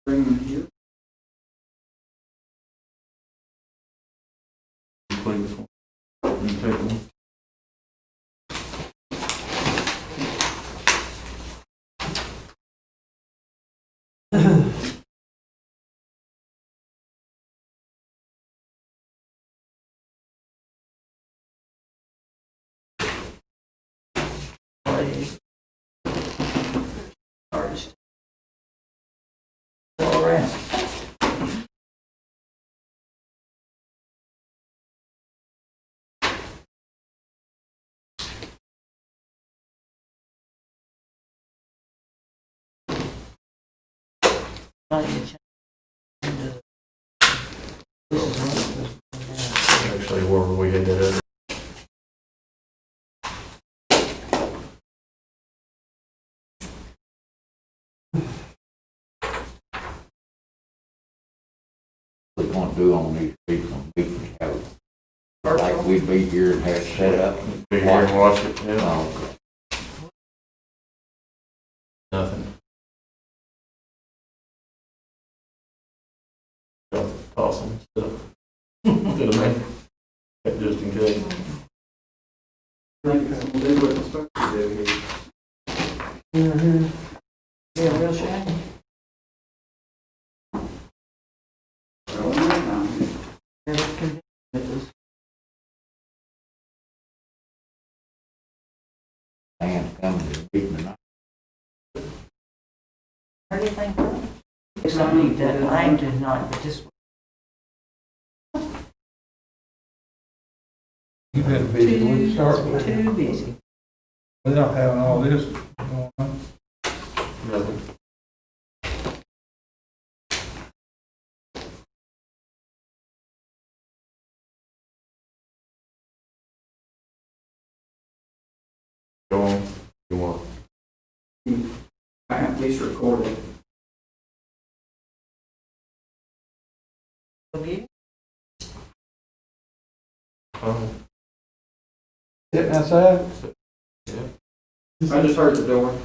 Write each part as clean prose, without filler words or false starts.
Bring them here. Play this one. You take one. Please. Artist. All around. Actually, where we had that other. We're gonna do on these people, meetings, have, like we be here and have set up. Be here and watch it, yeah. Oh, Nothing. Toss them stuff. Instead of me. Just in case. I think it's gonna do what it's supposed to do here. Mm-hmm. Yeah, real shiny. Never convinced it was. and come to the meeting tonight. Heard anything from it? It's not need that line to not, but just You've been busy when you start with, too busy. without having all this going on. Nothing. Go on. You want. I have at least recorded. Okay. Oh, Sitting outside, I just heard the door.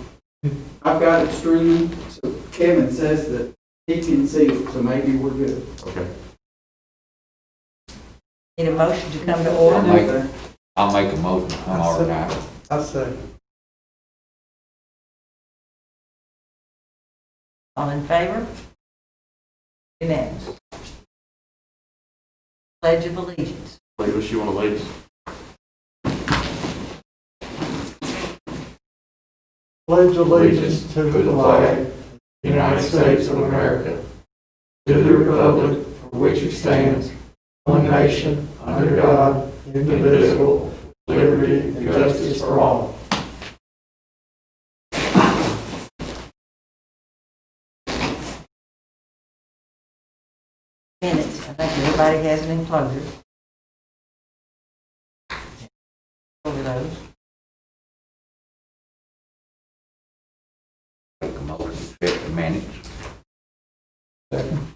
I've got it streaming, so Kevin says that he can see it, so maybe we're good. okay. Need a motion to come to I'll order? make- I'll make a motion, I'm all right. I say, All in favor? Unanimous. Pledge of Allegiance. Leave you want to lead us? pledge allegiance to the flag, United States of America, to the republic for which it stands, one nation, under God, indivisible, with liberty and justice for all. Minutes. I think everybody has an enclosure. Over those. Make a motion, accept the minutes. second,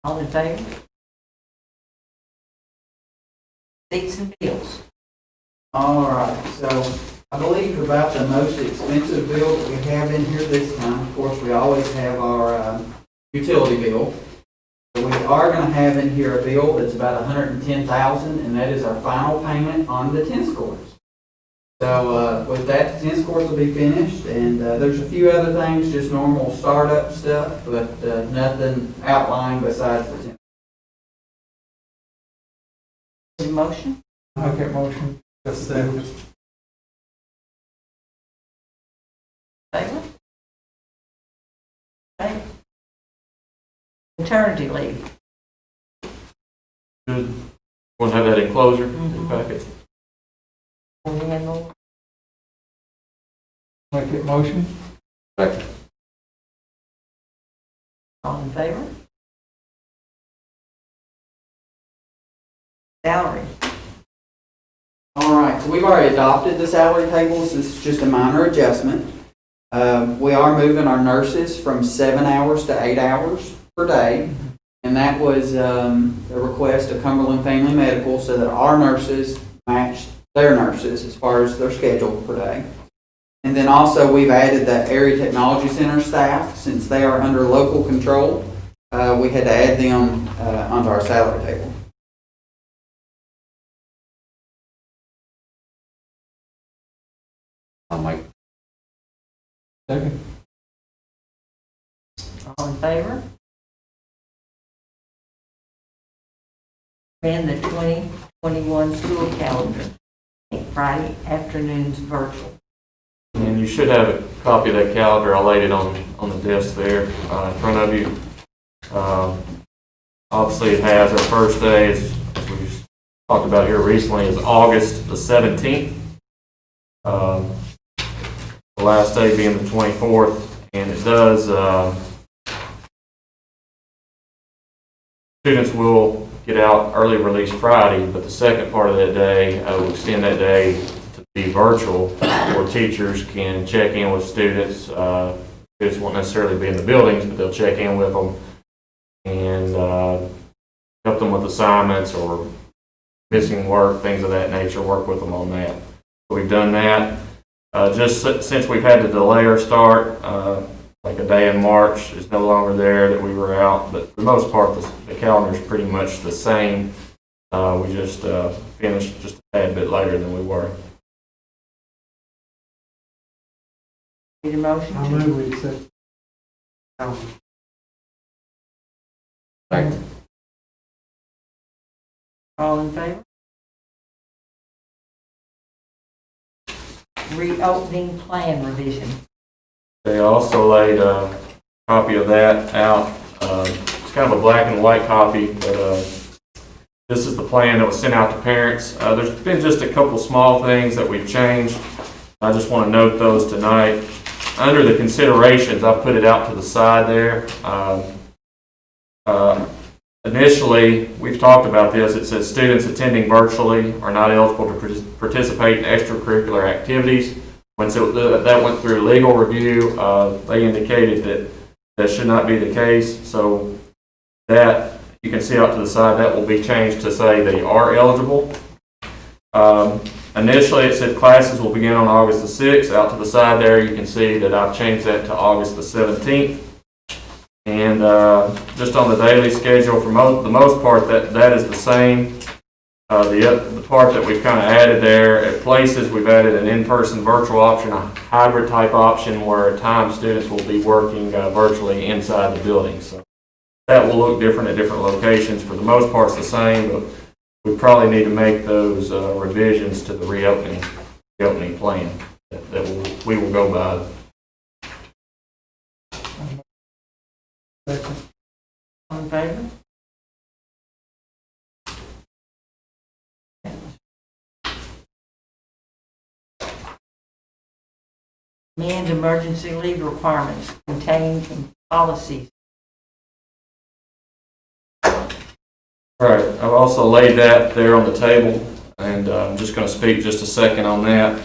All in favor? Seats and bills. All right, so I believe about the most expensive bill that we have in here this time, of course, we always have our utility bill. So we are gonna have in here a bill that's about $110,000, and that is our final payment on the tennis courts. So with that, the tennis courts will be finished, and there's a few other things, just normal startup stuff, but nothing outlined besides the tennis. Need a motion? make that motion, just second, Favor? Okay. Maternity leave. Good. Want to have that enclosure in your packet? Can we handle? make that motion, Second. All in favor? Salary. All right, so we've already adopted the salary tables. This is just a minor adjustment. We are moving our nurses from 7 hours to 8 hours per day. And that was a request of Cumberland Family Medical so that our nurses match their nurses as far as their schedule per day. And then also, we've added the Area Technology Center staff, since they are under local control. We had to add them onto our salary table. I'll make, Second. All in favor? Amend the 2021 school calendar. Make Friday afternoons virtual. And you should have a copy of that calendar. I laid it on the desk there in front of you. Obviously, it has our first day, as we talked about here recently, is August the 17th. The last day being the 24th, and it does, students will get out early release Friday, but the second part of that day, will extend that day to be virtual, where teachers can check in with students. Students won't necessarily be in the buildings, but they'll check in with them and help them with assignments or missing work, things of that nature, work with them on that. So we've done that. Just since we've had to delay our start, like a day in March is no longer there that we were out, but for the most part, the calendar is pretty much the same. We just finished just a tad bit later than we were. Need a motion? I move we accept. second, All in favor? Reopening plan revision. They also laid a copy of that out. It's kind of a black and white copy, but this is the plan that was sent out to parents. There's been just a couple small things that we've changed. I just want to note those tonight. Under the considerations, I put it out to the side there. Initially, we've talked about this. It says students attending virtually are not eligible to participate in extracurricular activities. Once that went through legal review, they indicated that that should not be the case. So that, you can see out to the side, that will be changed to say they are eligible. Initially, it said classes will begin on August the 6th. Out to the side there, you can see that I've changed that to August the 17th. And just on the daily schedule, for the most part, that is the same. The part that we've kind of added there, at places, we've added an in-person virtual option, a hybrid type option, where at times students will be working virtually inside the building. So that will look different at different locations. For the most part, it's the same, but we probably need to make those revisions to the reopening plan that we will go by. Second. All in favor? Amend emergency leave requirements contained in policies. All right, I've also laid that there on the table, and I'm just going to speak just a second on that.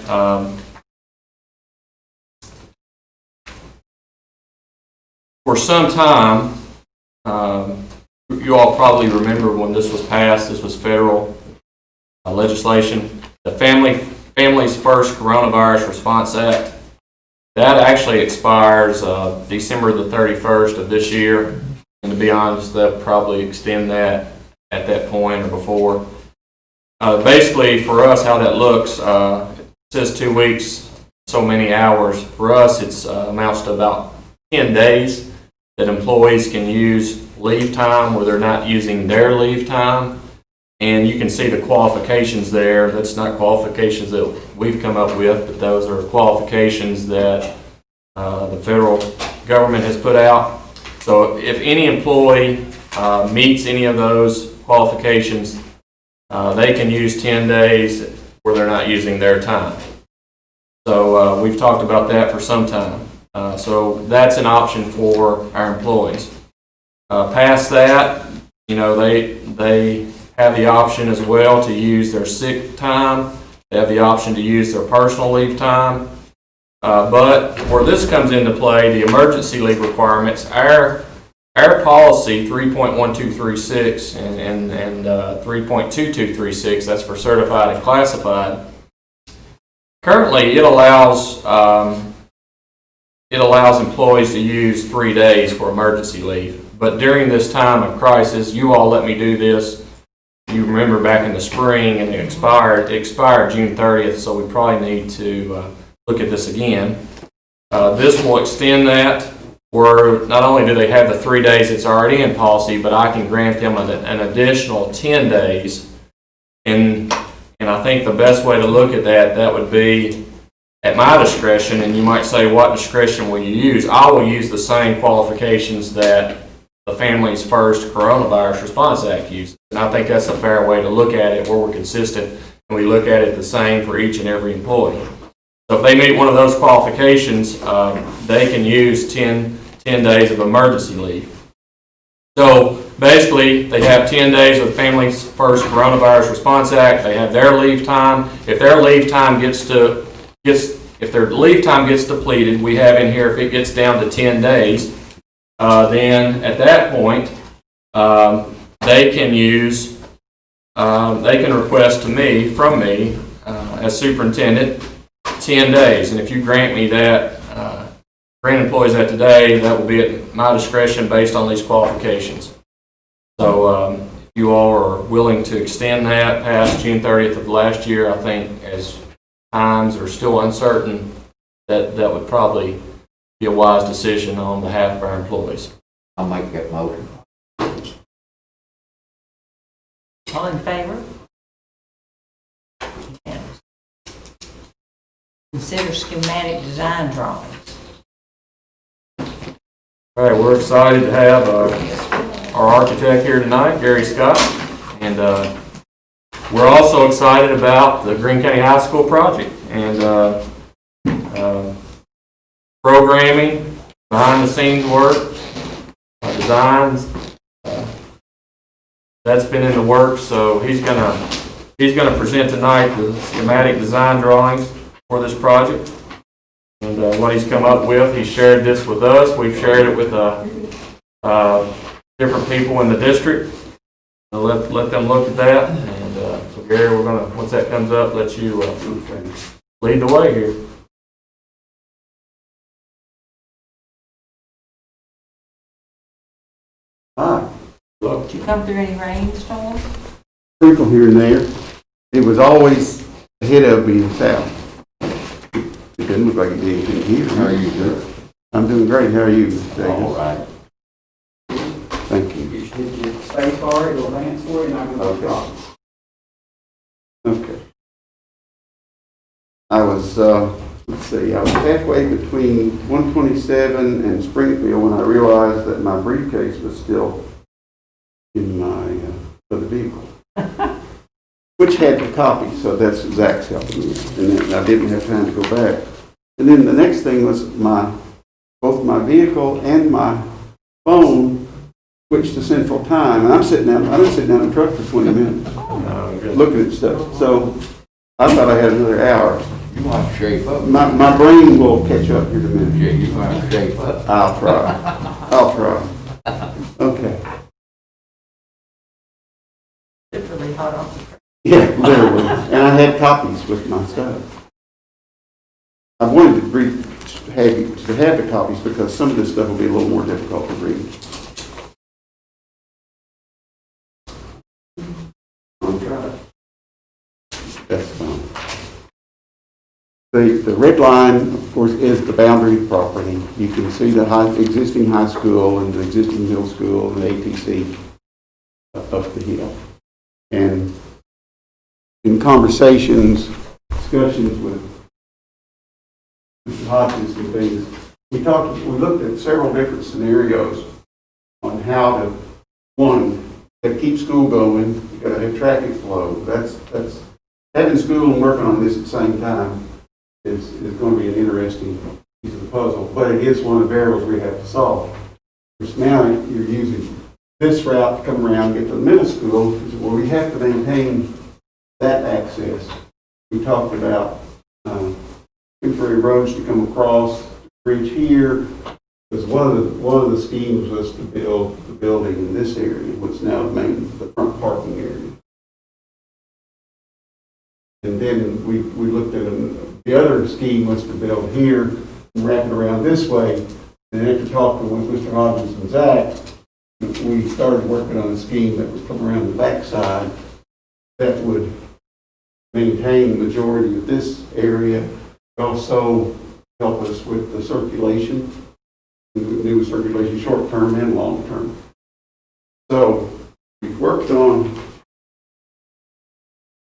For some time, you all probably remember when this was passed. This was federal legislation. The Families First Coronavirus Response Act. That actually expires December the 31st of this year. And to be honest, they'll probably extend that at that point or before. Basically, for us, how that looks, it says 2 weeks, so many hours. For us, it amounts to about 10 days that employees can use leave time where they're not using their leave time. And you can see the qualifications there. That's not qualifications that we've come up with, but those are qualifications that the federal government has put out. So if any employee meets any of those qualifications, they can use 10 days where they're not using their time. So we've talked about that for some time. So that's an option for our employees. Past that, they have the option as well to use their sick time. They have the option to use their personal leave time. But where this comes into play, the emergency leave requirements, our policy 3.1236 and 3.2236, that's for certified and classified, currently, it allows employees to use 3 days for emergency leave. But during this time of crisis, you all let me do this. You remember back in the spring, and it expired June 30th, so we probably need to look at this again. This will extend that, where not only do they have the 3 days that's already in policy, but I can grant them an additional 10 days. And I think the best way to look at that would be at my discretion, and you might say, what discretion will you use? I will use the same qualifications that the Families First Coronavirus Response Act uses. And I think that's a fair way to look at it, where we're consistent and we look at it the same for each and every employee. So if they meet one of those qualifications, they can use 10 days of emergency leave. So basically, they have 10 days with Families First Coronavirus Response Act. They have their leave time. If their leave time gets depleted, we have in here, if it gets down to 10 days, then at that point, they can request from me, as superintendent, 10 days. And if you grant me that, grant employees that today, that will be at my discretion based on these qualifications. So, if you all are willing to extend that past June 30th of last year, I think as times are still uncertain, that would probably be a wise decision on behalf of our employees. I'll make that motion. All in favor? Unanimous. Consider schematic design drawings. All right, we're excited to have our architect here tonight, Gary Scott, and we're also excited about the Greene County High School project and programming, behind-the-scenes work, designs. That's been in the works, so he's gonna present tonight the schematic design drawings for this project. And what he's come up with, he shared this with us. We've shared it with different people in the district. So let them look at that. And so Gary, we're gonna, once that comes up, let you lead the way here. Hi. Did you come through any rainstorms? Sprinkle here and there. It was always ahead of me in the south. It didn't look like it did anything here. How are you doing? I'm doing great. How are you, Mr. Davis? All right. Thank you. You should hit your space bar, it'll advance for you, and I'm going to drop. Okay. I was, let's see, I was halfway between 127 and Springfield when I realized that my briefcase was still in my other vehicle, which had the copy, so that's Zach's helping me. And then I didn't have time to go back. And then the next thing was both my vehicle and my phone switched to Central Time. And I've been sitting down in the truck for 20 minutes looking at stuff. So I thought I had another hour. You want to shape up? My brain will catch up here in a minute. Yeah, you want to shape up? I'll try. Okay. It's really hot off the press. Yeah, literally. And I had copies with my stuff. I wanted to have the copies because some of this stuff will be a little more difficult to read. I'll try. That's fine. The red line, of course, is the boundary of the property. You can see the existing high school and the existing middle school and the ATC up the hill. And in discussions with Mr. Hodgins and things, we looked at several different scenarios on how to, one, keep school going. You got to have traffic flow. That's having school and working on this at the same time is going to be an interesting piece of the puzzle. But it is one of the variables we have to solve. Because now you're using this route to come around, get to the middle school, where we have to maintain that access. We talked about temporary roads to come across the bridge here, because one of the schemes was to build the building in this area, which now remains the front parking area. And then we looked at The other scheme was to build here and wrap it around this way. And after talking with Mr. Hodges and Zach, we started working on a scheme that would come around the backside that would maintain the majority of this area, also help us with the circulation, new circulation short-term and long-term. So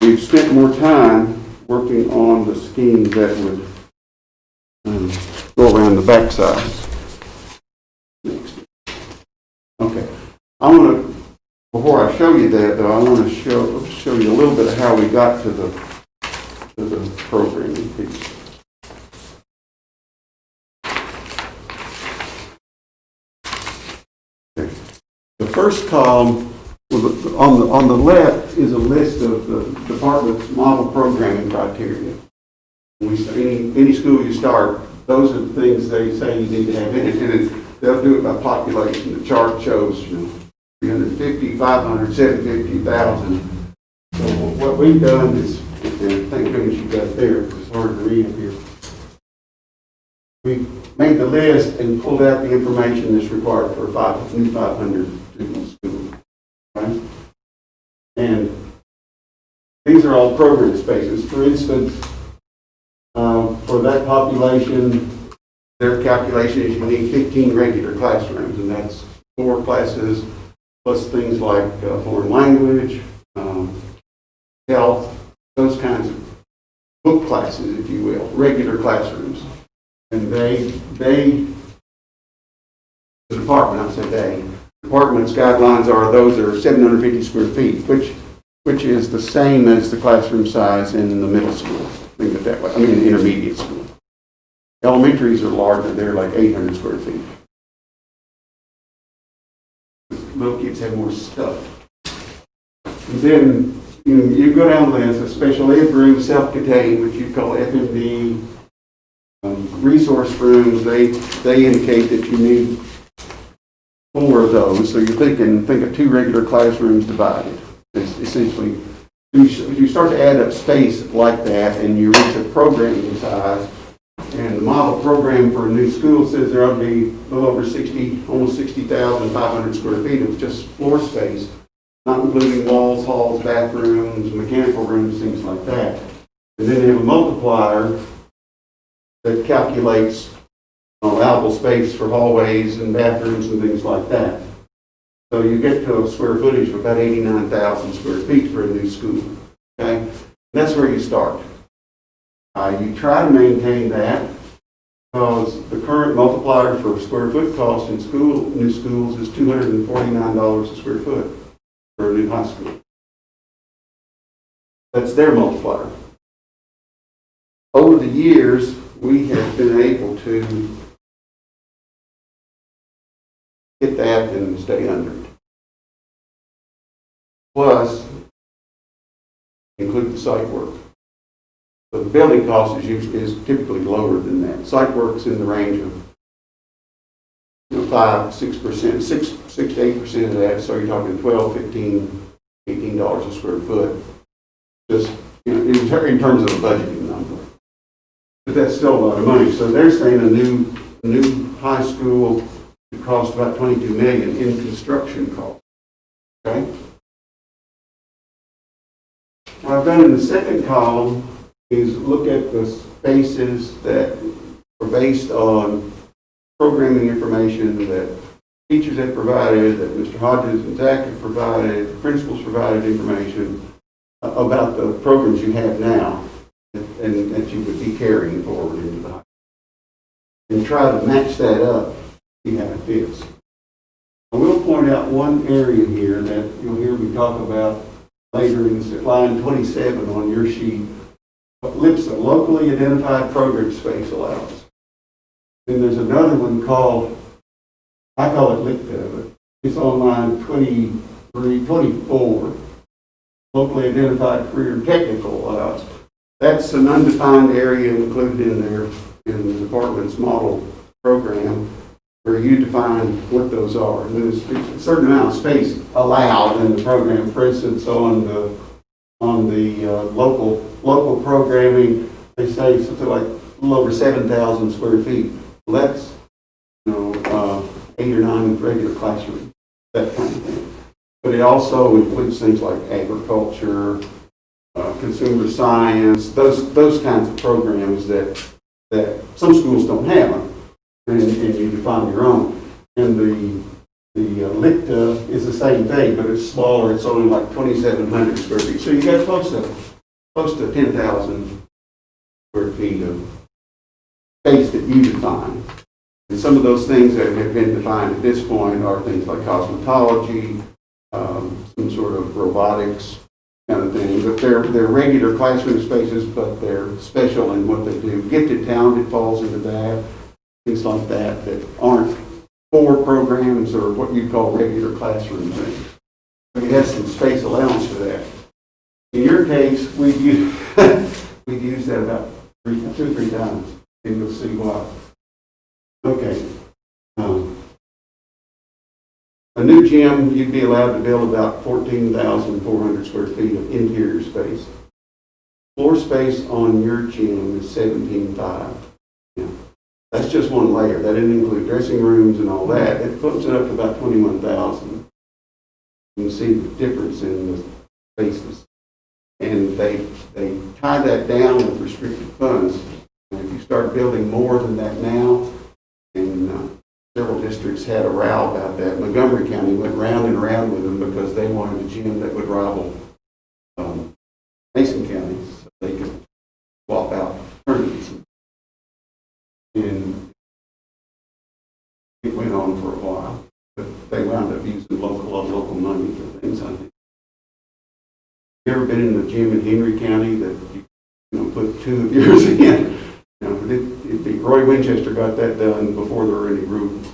we've spent more time working on the scheme that would go around the backside. Next. Okay. Before I show you that, though, I want to show you a little bit of how we got to the programming piece. Okay. The first column on the left is a list of the department's model programming criteria. Any school you start, those are the things they say you need to have in it, and they'll do it by population. The chart shows 350, 500, 750, 1,000. So what we've done is, and thank goodness you got it there, because it's hard to read up here. We made the list and pulled out the information that's required for a new 500 student school. Right? And these are all program spaces. For instance, for that population, their calculation is you need 15 regular classrooms, and that's 4 classes, plus things like foreign language, health, those kinds of book classes, if you will, regular classrooms. And the department's guidelines are those that are 750 square feet, which is the same as the classroom size in the middle school. Think of it that way. I mean, intermediate school. Elementaries are larger; they're like 800 square feet. Little kids have more stuff. And then you go down the list: a special ed room, self-contained, which you call FMD. Resource rooms, they indicate that you need 4 of those. So you're think of 2 regular classrooms divided. It's essentially, if you start to add up space like that and you reach a programming size, and the model program for a new school says there ought to be a little over 60, almost 60,500 square feet of just floor space, not including walls, halls, bathrooms, mechanical rooms, things like that. And then you have a multiplier that calculates allowable space for hallways and bathrooms and things like that. So you get to a square footage of about 89,000 square feet for a new school. Okay, and that's where you start. You try to maintain that because the current multiplier for square foot cost in new schools is $249 a square foot for a new high school. That's their multiplier. Over the years, we have been able to hit that and stay under it. Plus, include the site work. So the building cost is typically lower than that. Site work's in the range of 5-6%, 6 to 8% of that. So you're talking $12, $15, $18 a square foot. Just in terms of a budgeting number. But that's still a lot of money. So they're saying a new high school would cost about $22 million in construction cost. Okay. What I've done in the second column is look at the spaces that are based on programming information that teachers have provided, that Mr. Hodges and Zach have provided, principals provided information about the programs you have now and that you would be carrying forward into the high school. And try to match that up, see how it fits. I will point out one area here that you'll hear me talk about later in line 27 on your sheet. LIPSA, Locally Identified Program Space Allowance. Then there's another one called, I call it LICTA, but it's on line 24, Locally Identified Career and Technical Allowance. That's an undefined area included in there in the department's model program where you define what those are. And there's a certain amount of space allowed in the program. For instance, on the local programming, they say something like a little over 7,000 square feet. Well, that's, 8 or 9 regular classrooms, that kind of thing. But it also includes things like agriculture, consumer science, those kinds of programs that some schools don't have, and you define your own. And the LICTA is the same thing, but it's smaller. It's only like 2,700 square feet. So you got close to 10,000 square feet of space that you define. And some of those things that have been defined at this point are things like cosmetology, some sort of robotics kind of thing. But they're regular classroom spaces, but they're special in what they do. Gifted Talented falls into that, things like that aren't core programs or what you call regular classroom things. We have some space allowance for that. In your case, we've used that about 2 or 3 times, and you'll see why. Okay. A new gym, you'd be allowed to build about 14,400 square feet of interior space. Floor space on your gym is 17,500. Yeah. That's just one layer. That didn't include dressing rooms and all that. It puts it up to about 21,000. You can see the difference in the spaces. And they tie that down with restricted funds. And if you start building more than that now, and several districts had a row about that. Montgomery County went round and round with them because they wanted a gym that would rival Mason County, so they could swap out tournaments. And it went on for a while, but they wound up using local money for things, I think. You ever been in the gym in Henry County that you put 2 of yours in? Roy Winchester got that done before there were any rules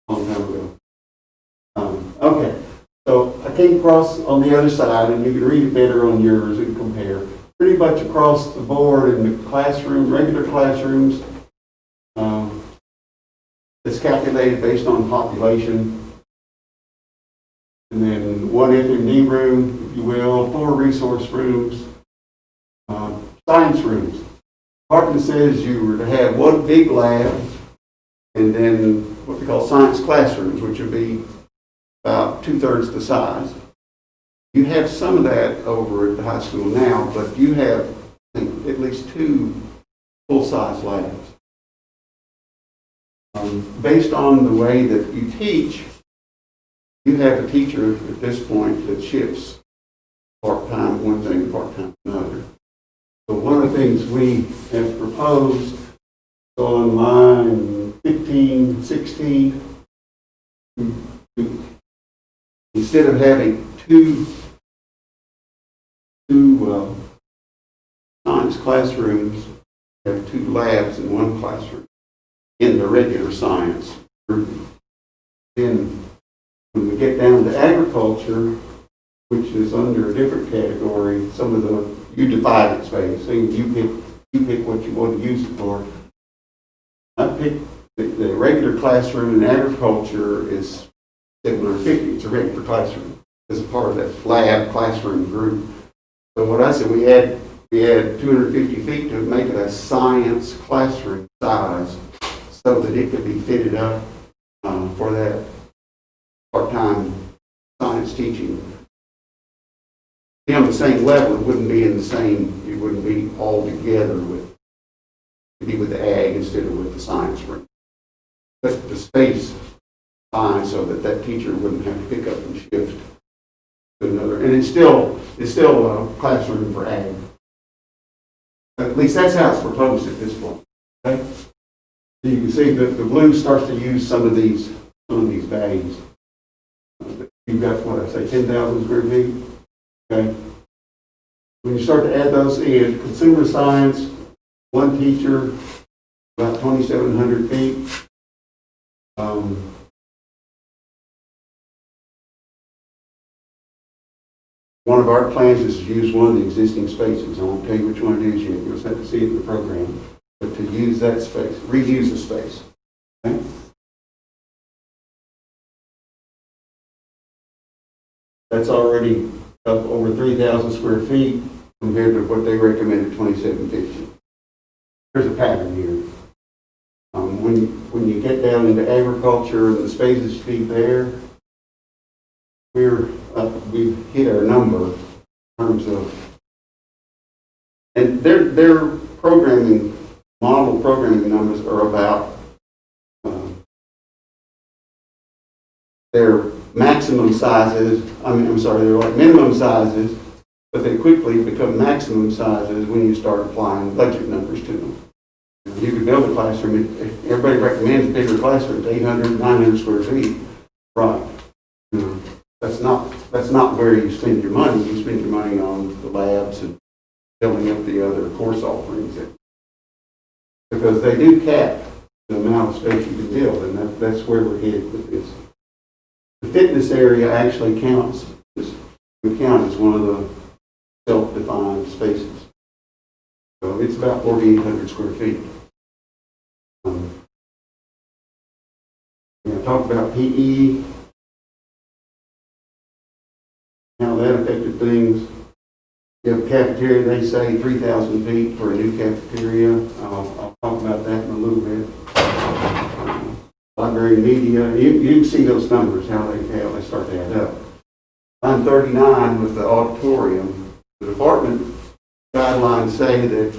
a long time ago. Okay, so I came across on the other side, and you can read it better on yours and compare. Pretty much across the board in the classroom, regular classrooms, it's calculated based on population. And then 1 FMD room, if you will, 4 resource rooms, science rooms. Department says you were to have 1 big lab and then what we call science classrooms, which would be about 2/3 the size. You have some of that over at the high school now, but you have, I think, at least 2 full-size labs. Based on the way that you teach, you have a teacher at this point that shifts part-time one thing, part-time another. So one of the things we have proposed on line 15, 16, instead of having two science classrooms, have 2 labs in 1 classroom in the regular science group. Then when we get down to agriculture, which is under a different category, you divide it space, so you pick what you want to use it for. I picked the regular classroom in agriculture is 750. It's a regular classroom as a part of that lab classroom group. So what I said, we had 250 feet to make it a science classroom size so that it could be fitted up for that part-time science teaching. On the same level, it wouldn't be all together it'd be with the ag instead of with the science room. But the space fine so that teacher wouldn't have to pick up and shift to another. And it's still a classroom for ag. At least that's how it's proposed at this point. Okay? So you can see that the blue starts to use some of these values. You've got, 10,000 square feet? Okay. When you start to add those in, consumer science, 1 teacher, about 2,700 feet. One of our plans is to use one of the existing spaces. I won't tell you which one it is yet. You'll just have to see it in the program. But to use that space, reuse the space. Okay? That's already up over 3,000 square feet compared to what they recommended, 2,750. there's a pattern here. When you get down into agriculture and the spaces to be there, we've hit our number in terms of, and their programming, model programming numbers are about their maximum sizes, they're like minimum sizes, but they quickly become maximum sizes when you start applying budget numbers to them. You could build a classroom, everybody recommends bigger classrooms, 800, 900 square feet. Right. That's not where you spend your money. You spend your money on the labs and building up the other course offerings. Because they do cap the amount of space you can build, and that's where we're headed with this. The fitness area actually counts. We count as one of the self-defined spaces. So it's about 4,800 square feet. We're going to talk about PE, how that affected things. You have a cafeteria, they say 3,000 feet for a new cafeteria. I'll talk about that in a little bit. Library media, you can see those numbers, how they start to add up. Line 39 with the auditorium, the department guidelines say that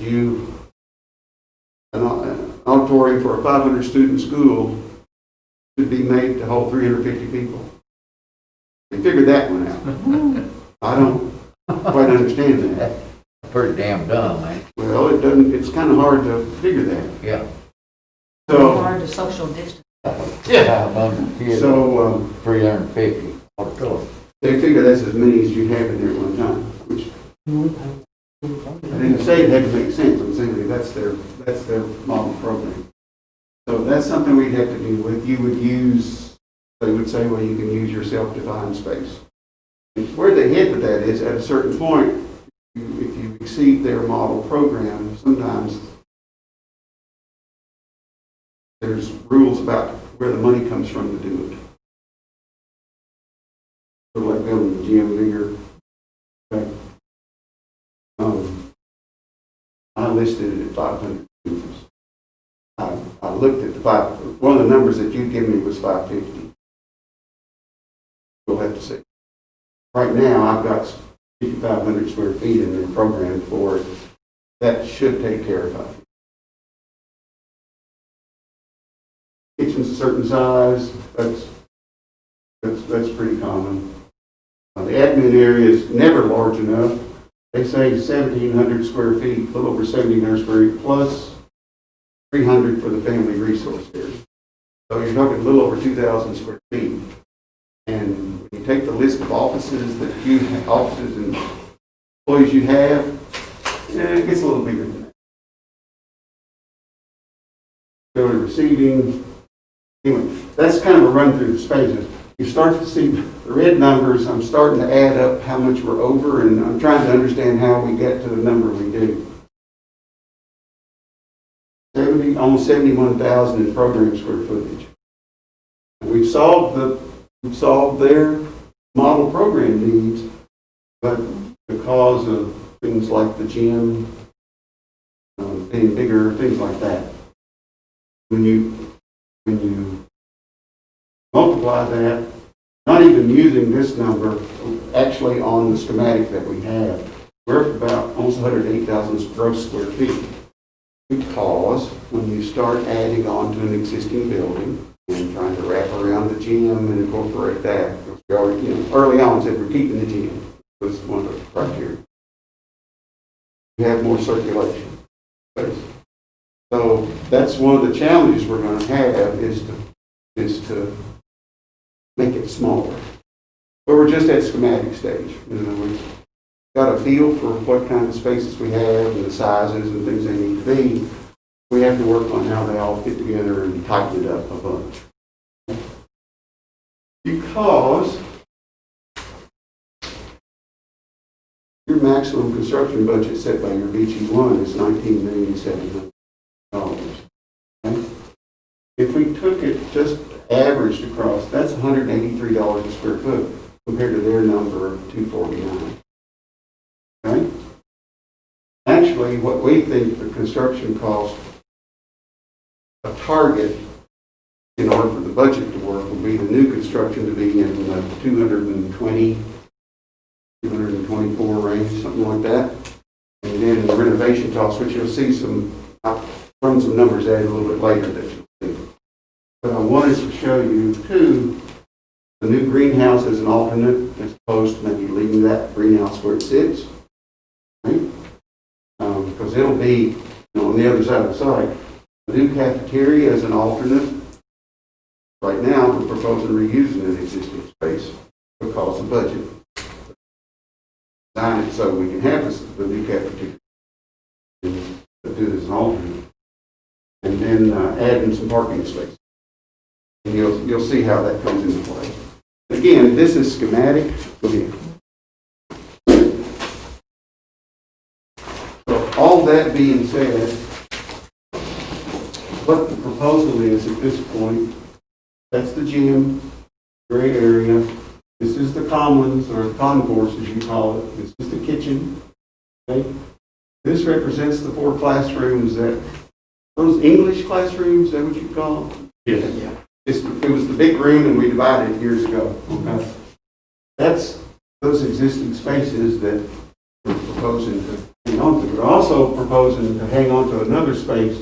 an auditorium for a 500 student school should be made to hold 350 people. They figured that one out. I don't quite understand that. Pretty damn dumb, man. Well, it's kind of hard to figure that. Yeah. So, Hard to social distance. Yeah. 500 kids, so 350 auditorium. they figure that's as many as you have in there at one time, which I didn't say it had to make sense. I'm saying that's their model program. So that's something we'd have to deal with. You would use, they would say, well, you can use your self-defined space. Where they head with that is, at a certain point, if you exceed their model program, sometimes there's rules about where the money comes from to do it. Sort of like building the gym bigger. Okay. I listed it at 500 students. I looked at one of the numbers that you gave me was 550. We'll have to see. Right now, I've got 5,500 square feet in the program for it. That should take care of it. Kitchen's a certain size, that's pretty common. The admin area is never large enough. They say 1,700 square feet, a little over 1,700 square feet, plus 300 for the family resource area. So you're talking a little over 2,000 square feet. And when you take the list of offices and employees you have, it gets a little bigger than that. Go to receiving. Anyway, that's kind of a run through the spaces. You start to see the red numbers. I'm starting to add up how much we're over, and I'm trying to understand how we get to the number we do. Almost 71,000 in program square footage. And we've solved their model program needs, but because of things like the gym being bigger, things like that. When you multiply that, not even using this number, actually on the schematic that we have, we're at about almost 108,000 gross square feet. Because when you start adding on to an existing building and trying to wrap around the gym and incorporate that, we already, early on said we're keeping the gym. Was one of the criteria. You have more circulation. So that's one of the challenges we're going to have is to make it smaller. But we're just at schematic stage. We've got a feel for what kind of spaces we have and the sizes and things they need to be. We have to work on how they all fit together and tighten it up a bunch. Because your maximum construction budget set by your BG1 is $19,700,000. Okay? If we took it just averaged across, that's $183 a square foot compared to their number of $249. Okay? Actually, what we think the construction cost target, in order for the budget to work, would be the new construction to be in the 224 range, something like that. And then the renovation costs, which you'll see I'll run some numbers added a little bit later that you'll see. But I wanted to show you too, the new greenhouse as an alternate, as opposed to maybe leaving that greenhouse where it sits. Right? Because it'll be on the other side of the site. The new cafeteria as an alternate. Right now, we're proposing reusing an existing space because of budget. Design it so we can have the new cafeteria and do it as an alternate. And then add in some parking spaces. And you'll see how that comes into play. Again, this is schematic. Go ahead. So all that being said, what the proposal is at this point, that's the gym, gray area. This is the commons, or the concourse as you call it. This is the kitchen. Okay? This represents the 4 classrooms those English classrooms, is that what you call them? Yes. Yeah. It was the big room and we divided it years ago. Okay? That's those existing spaces that we're proposing to hang on to. We're also proposing to hang on to another space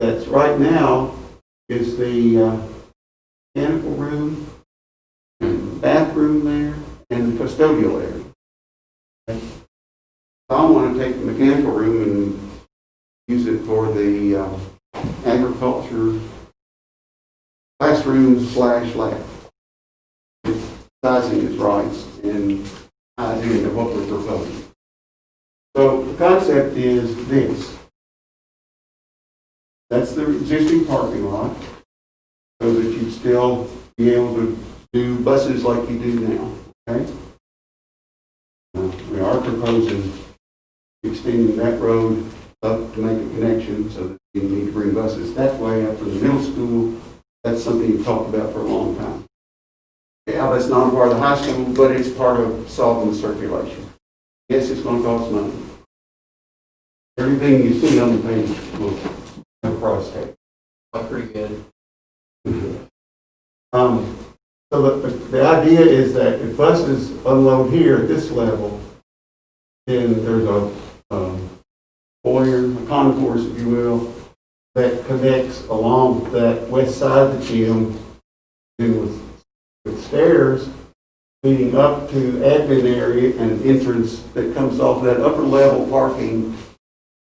that's right now is the mechanical room, and bathroom there, and the custodial area. Okay? So I want to take the mechanical room and use it for the agriculture classroom/lab. Sizing is right and idea of what we're proposing. So the concept is this. That's the existing parking lot, so that you'd still be able to do buses like you do now, okay? We are proposing extending that road up to make a connection so that you need to bring buses that way up to the middle school. That's something you've talked about for a long time. Yeah, that's not a part of the high school, but it's part of solving the circulation. Yes, it's going to cost money. Everything you see on the page will have a price tag. Pretty good. So the idea is that if buses unload here at this level, then there's a foyer, a concourse, if you will, that connects along that west side of the gym, and with stairs leading up to admin area and an entrance that comes off that upper level parking.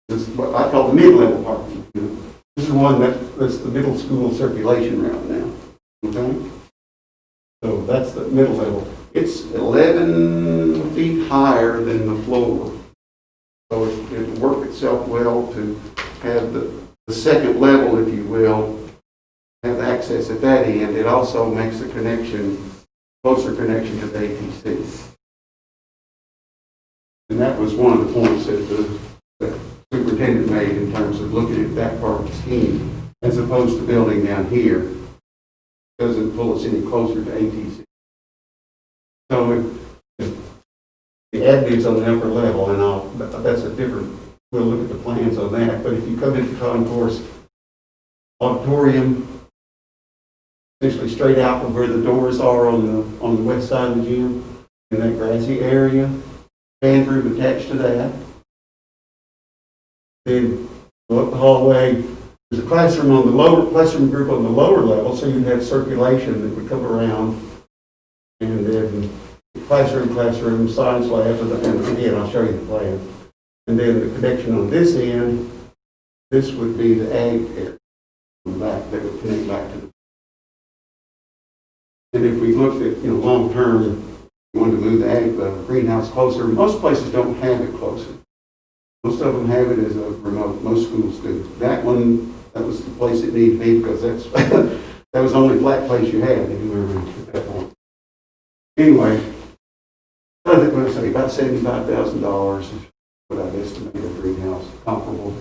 This is what I call the mid-level parking. This is one that's the middle school circulation route now. Okay? So that's the middle level. It's 11 feet higher than the floor. So it will work itself well to have the second level, if you will, have access at that end. It also makes the closer connection to the ATC. And that was one of the points that the superintendent made in terms of looking at that part of the scheme, as opposed to building down here. Doesn't pull us any closer to ATC. So if the admin's on the upper level, and that's a different, we'll look at the plans on that, but if you come into concourse auditorium, essentially straight out from where the doors are on the west side of the gym, in that grassy area, band room attached to that. Then go up the hallway. There's a classroom group on the lower level, so you'd have circulation that would come around, and then classroom, science lab, and again, I'll show you the plan. And then the connection on this end, this would be the ag area from the back that would connect back to the. And if we looked at, long term, we wanted to move the greenhouse closer. Most places don't have it closer. Most of them have it as a remote. Most schools do. That one, that was the place it needed to be because that was the only flat place you had anywhere at that point. Anyway, I think I'm going to say about $75,000 is what I've estimated a greenhouse comparable.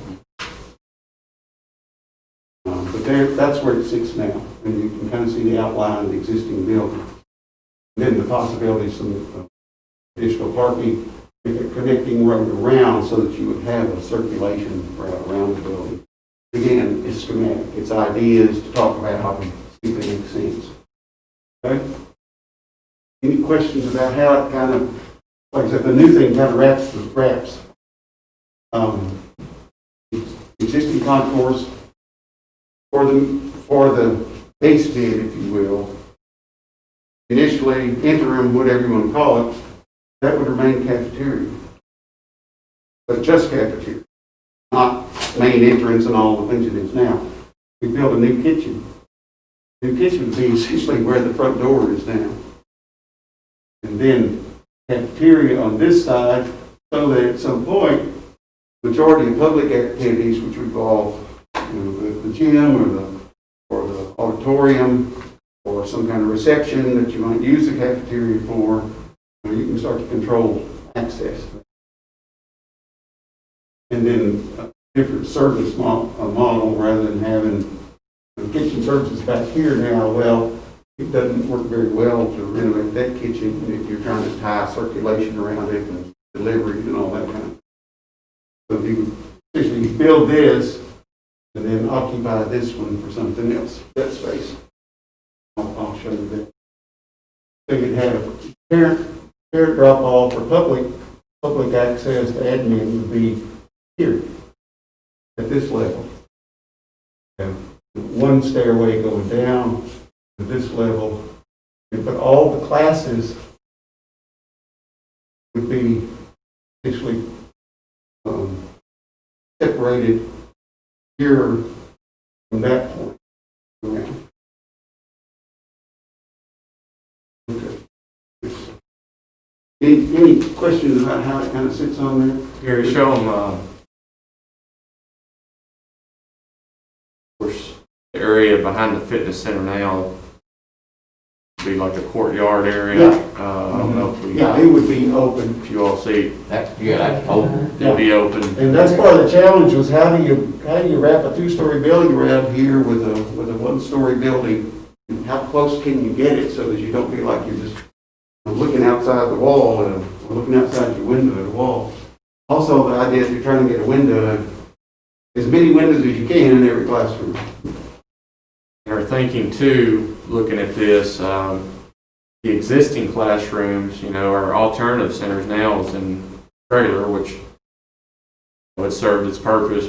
But that's where it sits now, and you can kind of see the outline of the existing building. And then the possibility of some additional parking, connecting road around so that you would have a circulation route around the building. again, it's schematic, it's ideas to talk about how we see if it makes sense. Okay? Any questions about how it kind of, like I said, the new thing kind of wraps. Existing contours for the base bid, if you will. Initially, interim, whatever you want to call it, that would remain cafeteria. But just cafeteria, not main entrance and all the things it is now. We built a new kitchen. The kitchen would be essentially where the front door is now. And then cafeteria on this side, so that at some point, majority of public activities which involve the gym or the auditorium or some kind of reception that you might use the cafeteria for, you can start to control access. And then a different service model rather than having the kitchen services back here now. Well, it doesn't work very well to renovate that kitchen if you're trying to tie circulation around it and delivery and all that kind of thing. So you essentially build this and then occupy this one for something else, that space. I'll show you that. So you'd have parent drop off or public access to admin would be here at this level. And one stairway going down to this level, but all the classes would be essentially separated here from that point. Okay. Any questions about how it kind of sits on there? Gary, show them, of course, the area behind the fitness center now be like a courtyard area. Yeah. I don't know if we, Yeah, it would be open. if you all see, That's open. it'll be open. And that's part of the challenge was how do you wrap a two-story building around here with a one-story building? And how close can you get it so that you don't feel like you're just looking outside the wall or looking outside your window at a wall? Also, the idea is you're trying to get a window, as many windows as you can in every classroom. And our thinking too, looking at this, the existing classrooms, our alternative centers now is in trailer, which it served its purpose,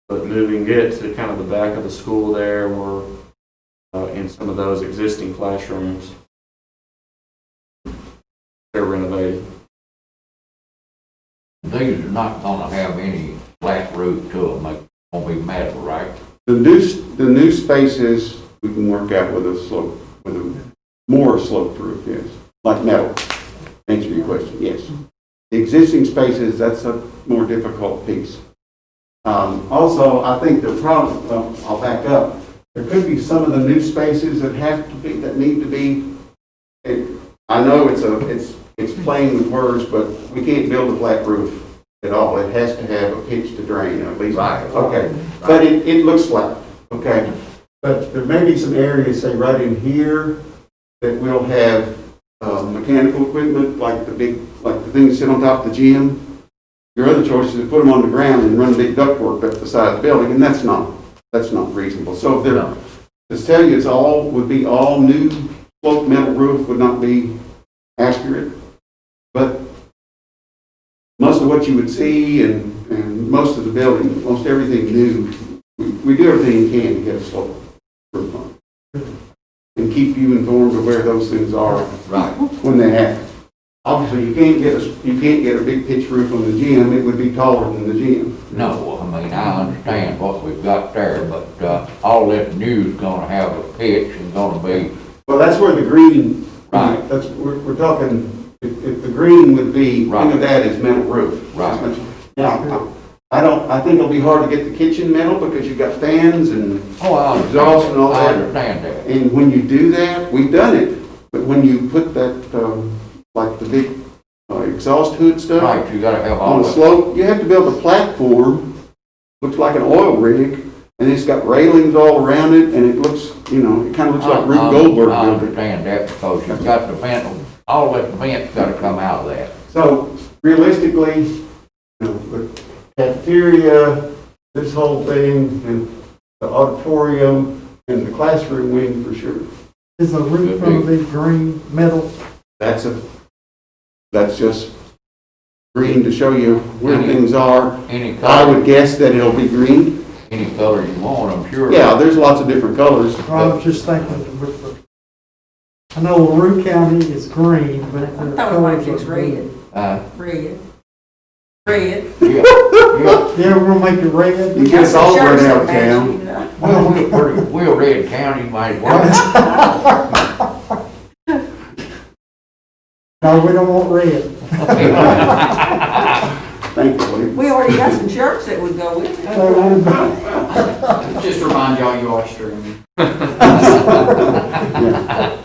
but moving it to kind of the back of the school there, or in some of those existing classrooms, they're renovated. These are not gonna have any flat roof to them, they're gonna be metal, right? The new spaces we can work out with a more sloped roof, yes, like metal. Answer your question, yes. The existing spaces, that's a more difficult piece. Also, I think the problem, well, I'll back up. There could be some of the new spaces that need to be. I know it's plain with words, but we can't build a flat roof at all. It has to have a pitch to drain, at least. Right. Okay, but it looks flat, okay? But there may be some areas, say right in here, that will have mechanical equipment, like the things that sit on top of the gym. Your other choice is to put them on the ground and run big ductwork up the side of the building, and that's not reasonable. So if they're, to tell you would be all new sloped metal roof would not be accurate, but most of what you would see and most of the building, most everything new, we do everything we can to get a sloped roof on it. And keep you informed of where those things are Right. when they happen. Obviously, you can't get a big pitch roof on the gym. It would be taller than the gym. No, I mean, I understand what we've got there, but all this new's gonna have a pitch and gonna be, Well, that's where the green, Right. that's, we're talking, if the green would be, think Right. of that as metal roof. Right. Now, I think it'll be hard to get the kitchen metal because you've got fans and I exhaust and all I that. understand that. And when you do that, we've done it, but when you put that, like the big exhaust hood stuff Right, you gotta have on all a that. slope, you have to build a platform, looks like an oil rig, and it's got railings all around it, and it looks, it kind of looks like Rube Goldberg I built it. understand that because you've got the vent, all that vent's gotta come out of that. So realistically, the cafeteria, this whole thing, and the auditorium, and the classroom wing for sure. Is the roof gonna be green, metal? That's just green to show you where things are. Any I color, would guess that it'll be green. any color you want, I'm sure. Yeah, there's lots of different colors. I was just thinking, I know LaRue County is green, but I the thought it might colors be are red. blue. Red. Yeah, Yeah, we're gonna make it red. You get it all That's the right out of shirts that town. match, you know. well, we're Red County, might as well. No, we don't want red. Thankfully. We already got some shirts that would go with it. Just remind y'all you are streaming. Yeah.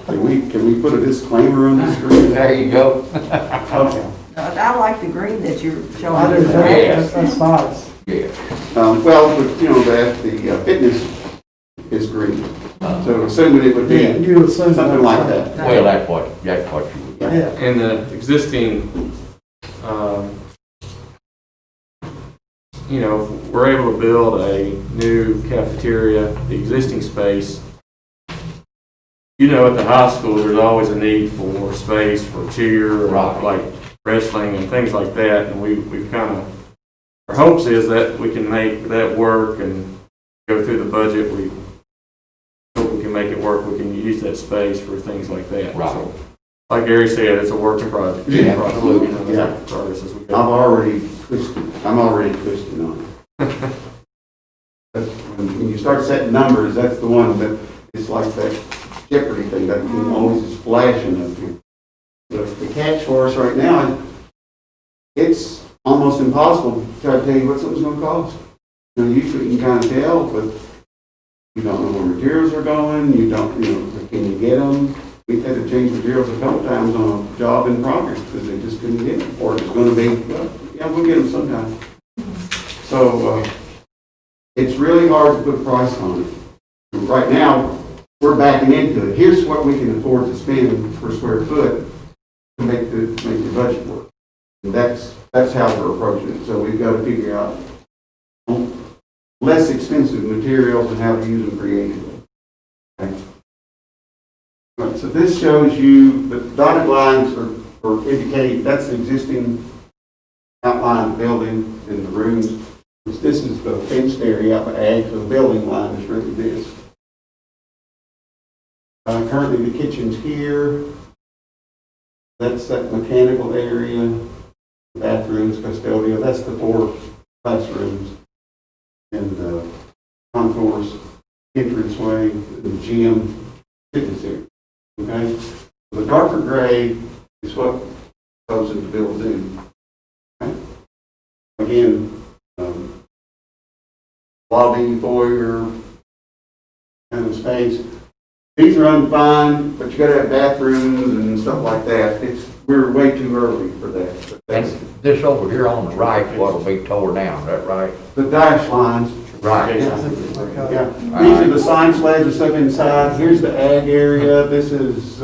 Can we put a disclaimer on the screen? There you go. Okay. I like the green that you're showing. I do, Yeah. that's nice. Yeah. Well, but you know, the fitness is green. So assuming it would Yeah, be you assume. something like that. Well, that's what you would. Yeah. And the existing, you know, if we're able to build a new cafeteria, the existing space. You know, at the high school, there's always a need for space for cheer, or Right. like wrestling and things like that. And we've kind of, our hopes is that we can make that work and go through the budget. We hope we can make it work. We can use that space for things like that. Right. So, like Gary said, it's a working project. Yeah, Absolutely. You know, yeah. it's a progress as we I'm go. already twisted on it. That's when you start setting numbers, that's the one that is like that Jeopardy thing that you always is flashing up here. The catch for us right now, it's almost impossible to try to tell you what something's gonna cost. You know, usually you can kind of tell, but you don't know where materials are going, you don't, you know, can you get them? We've had to change materials a couple times on a job in progress because they just couldn't get them. Or it's gonna be, well, yeah, we'll get them sometime. So, it's really hard to put a price on it. Right now, we're backing into it. Here's what we can afford to spend per square foot to make the budget work. And that's how we're approaching it. So we've got to figure out less expensive materials and how to use them creatively. Okay. All right, so this shows you the dotted lines are indicating that's the existing outline of the building and the rooms. This is the fenced area out the ag, so the building line is really this. Currently the kitchen's here. That's that mechanical area, bathrooms, custodial, that's the 4 classrooms. And the concourse, entranceway, the gym, fitness area. Okay? The darker gray is what we're proposing to build in. Okay? Again, lobby, foyer, kind of space. These are undefined, but you gotta have bathrooms and stuff like that. We're way too early for that. But that's And this over here on the right, what'll be tore down, is that right? the dash lines. Right. Yeah. Okay. Yeah. These are the sign slabs and stuff inside. Here's the ag area. This is,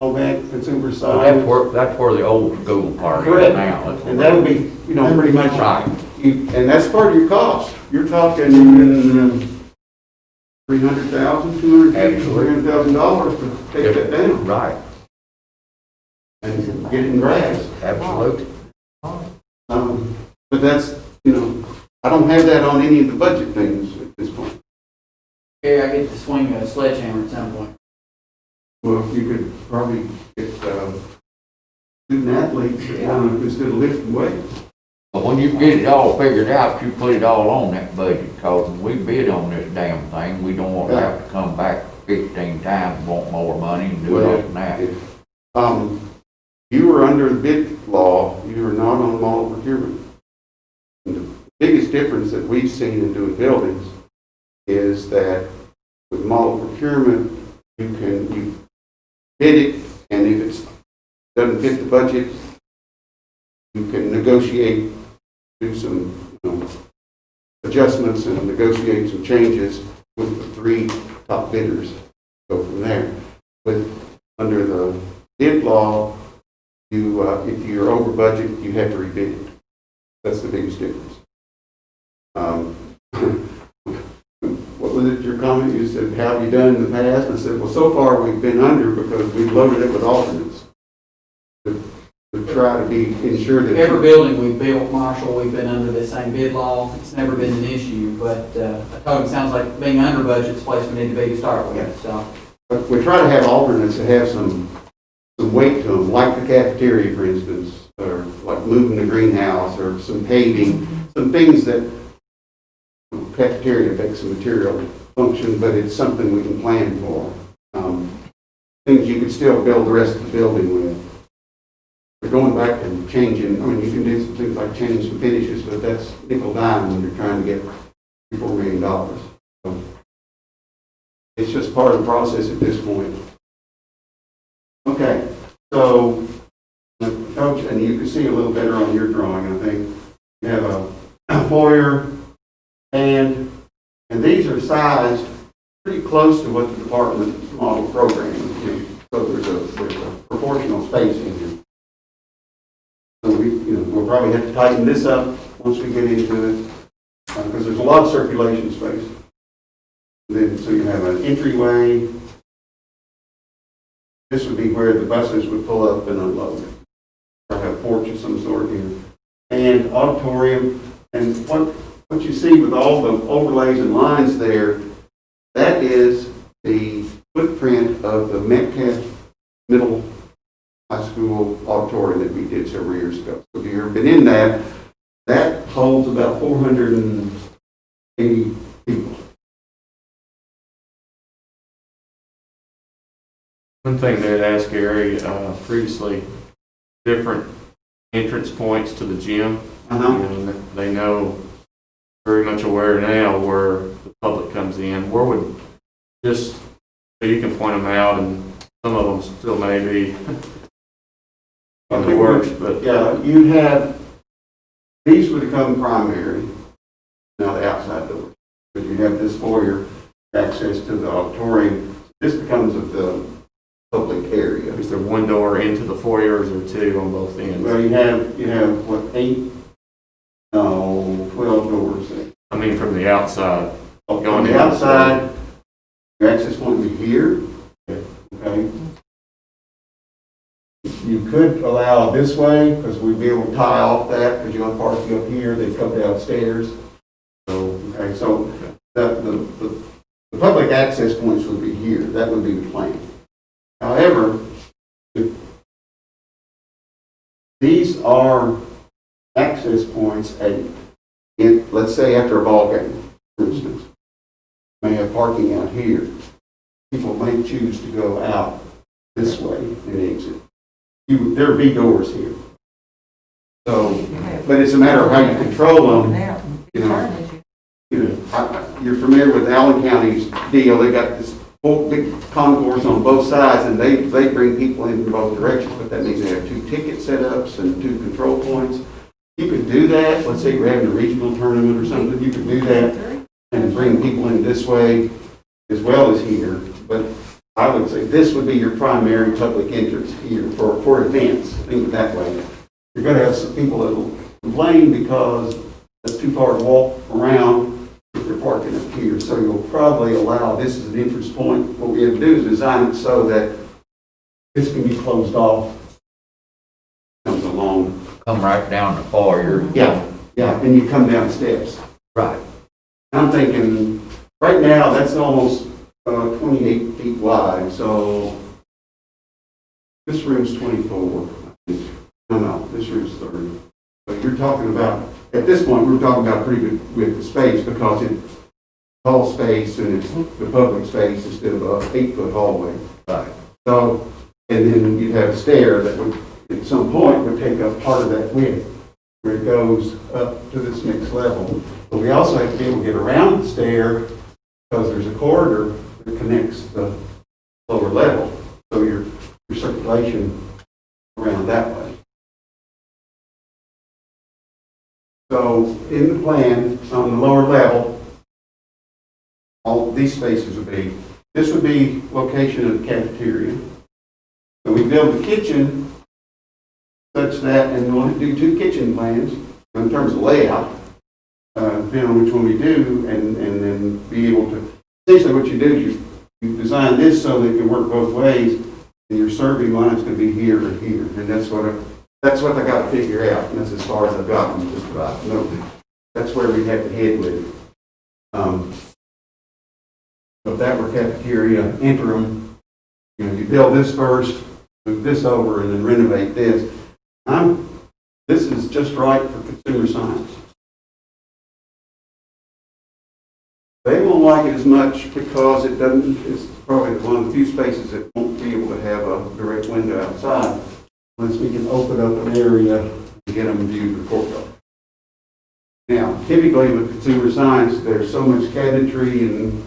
OMAC consumer So side. that's where the old school part is Correct. now. That's And where- that'll be, you know, pretty much. Right. And that's part of your cost. You're talking $300,000, $300,000 to take that down Right, and get it in grass. absolutely. But that's, you know, I don't have that on any of the budget things at this point. Yeah, I get to swing a sledgehammer at some point. Well, you could probably get student athletes instead of lifting weights. But when you get it all figured out, you put it all on that budget, cause when we bid on this damn thing, we don't want to have to come back 15 times, and want more money and do this and that. You were under the bid law, you were not on model procurement. And the biggest difference that we've seen in doing buildings is that with model procurement, you bid it, and if it doesn't fit the budget, you can negotiate, do some adjustments and negotiate some changes with the 3 top bidders. Go from there. But under the bid law, if you're over budget, you have to rebid it. That's the biggest difference. Um, What was it, your comment? You said, how have you done in the past? And I said, well, so far we've been under because we've loaded it with alternates to try to ensure that. Every building we've built, Marshall, we've been under the same bid law. It's never been an issue, but I told him, sounds like being under budget's the place we need to be to start with, so. But we try to have alternates that have some weight to them, like the cafeteria, for instance, or like moving the greenhouse, or some paving, some things that cafeteria affects the material function, but it's something we can plan for. Things you could still build the rest of the building with. But going back and changing, I mean, you can do some things like change some finishes, but that's nickel dime when you're trying to get $4 million. So it's just part of the process at this point. Okay, so, Coach, and you can see a little better on your drawing, I think. You have a foyer, and these are sized pretty close to what the department model program is. So there's a proportional space in here. So we'll probably have to tighten this up once we get into it, because there's a lot of circulation space. Then, so you have an entryway. This would be where the buses would pull up and unload. Or have a porch of some sort here. And auditorium. And what you see with all the overlays and lines there, that is the footprint of the Metcalf Middle High School auditorium that we did several years ago. So if you've ever been in that, that holds about 480 people. One thing they'd asked Gary previously, different entrance points to the gym. And they know, very much aware now where the public comes in. Where would, just so you can point them out, and some of them still may be in the works, but yeah, you have, these would become primary, now the outside doors. But you have this foyer, access to the auditorium. This becomes of the public area. is there one door into the foyer, or is there two on both ends? Well, you have what, 12 doors there. I mean, from the outside. On Going the in. outside, your access point would be here, okay? You could allow this way, because we'd be able to tie off that, because you're going to park you up here, they'd come downstairs. So, okay, so the public access points would be here, that would be the plan. However, these are access points let's say after a ball game, for instance, may have parking out here. People may choose to go out this way and exit. There would be doors here. So, but it's a matter of how you control them. You're familiar with Allen County's deal. They got this whole big concourse on both sides, and they bring people in both directions, but that means they have 2 ticket setups and 2 control points. You could do that. Let's say you're having a regional tournament or something. You could do that and bring people in this way as well as here. But I would say this would be your primary public entrance here for events. Think of it that way. You're going to have some people that will complain because it's too far to walk around if they're parking up here. So you'll probably allow this as an entrance point. What we have to do is design it so that this can be closed off. Comes along. Come right down the foyer. Yeah, and you come down steps. Right. I'm thinking, right now, that's almost 28 feet wide, so this room's 24. No, this room's 30. But you're talking about, at this point, we're talking about pretty good width of space because it's hall space and it's the public space instead of a 8-foot hallway. Right. So, and then you'd have a stair that would, at some point, would take up part of that width where it goes up to this next level. But we also have to be able to get around the stair because there's a corridor that connects the lower level. So your circulation around that way. So in the plan, on the lower level, all these spaces would be, this would be location of the cafeteria. So we build the kitchen such that, and we'll do 2 kitchen plans in terms of layout. depending on which one we do, and then be able to, essentially what you do is you design this so that it can work both ways, and your serving line's gonna be here or here, and that's what I gotta figure out, and that's as far as I've gotten, just about, no, that's where we have to head with it. So if that were cafeteria interim, you know, you build this first, move this over, and then renovate this. This is just right for consumer science. They won't like it as much because it's probably one of the few spaces that won't be able to have a direct window outside unless we can open up an area and get them view the courtyard. Now, typically with consumer science, there's so much cabinetry and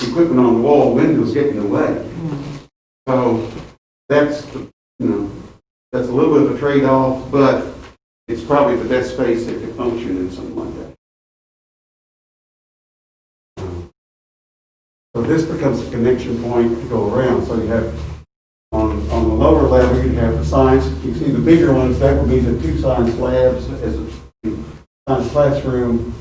equipment on the wall, windows get in the way. So that's, that's a little bit of a trade-off, but it's probably the best space that could function in something like that. So this becomes a connection point to go around. So you have, on the lower level, you have the science. You see the bigger ones, that would be the 2 science labs as a science classroom,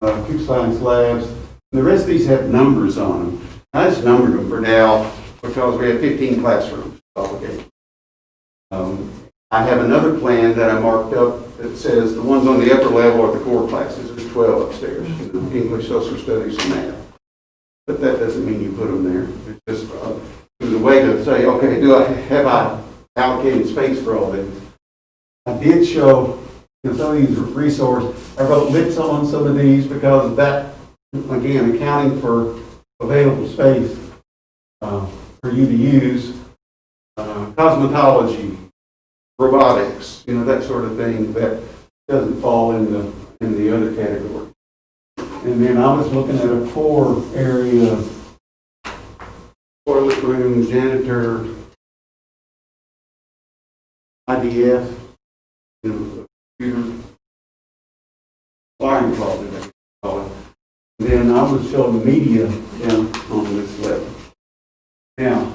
2 science labs. And the rest of these have numbers on them. I just numbered them for now because we have 15 classrooms obligated. I have another plan that I marked up that says the ones on the upper level are the core classes. There's 12 upstairs, English, social studies, and math. But that doesn't mean you put them there. It's just a way to say, okay, have I allocated space for all this? I did show some of these resources. I wrote lists on some of these because that, again, accounting for available space for you to use, cosmetology, robotics, that sort of thing that doesn't fall in the other category. And then I was looking at a core area, toilet room, janitor, IDF, computer, wiring closet, I call it. And then I was showing the media down on this level. Now,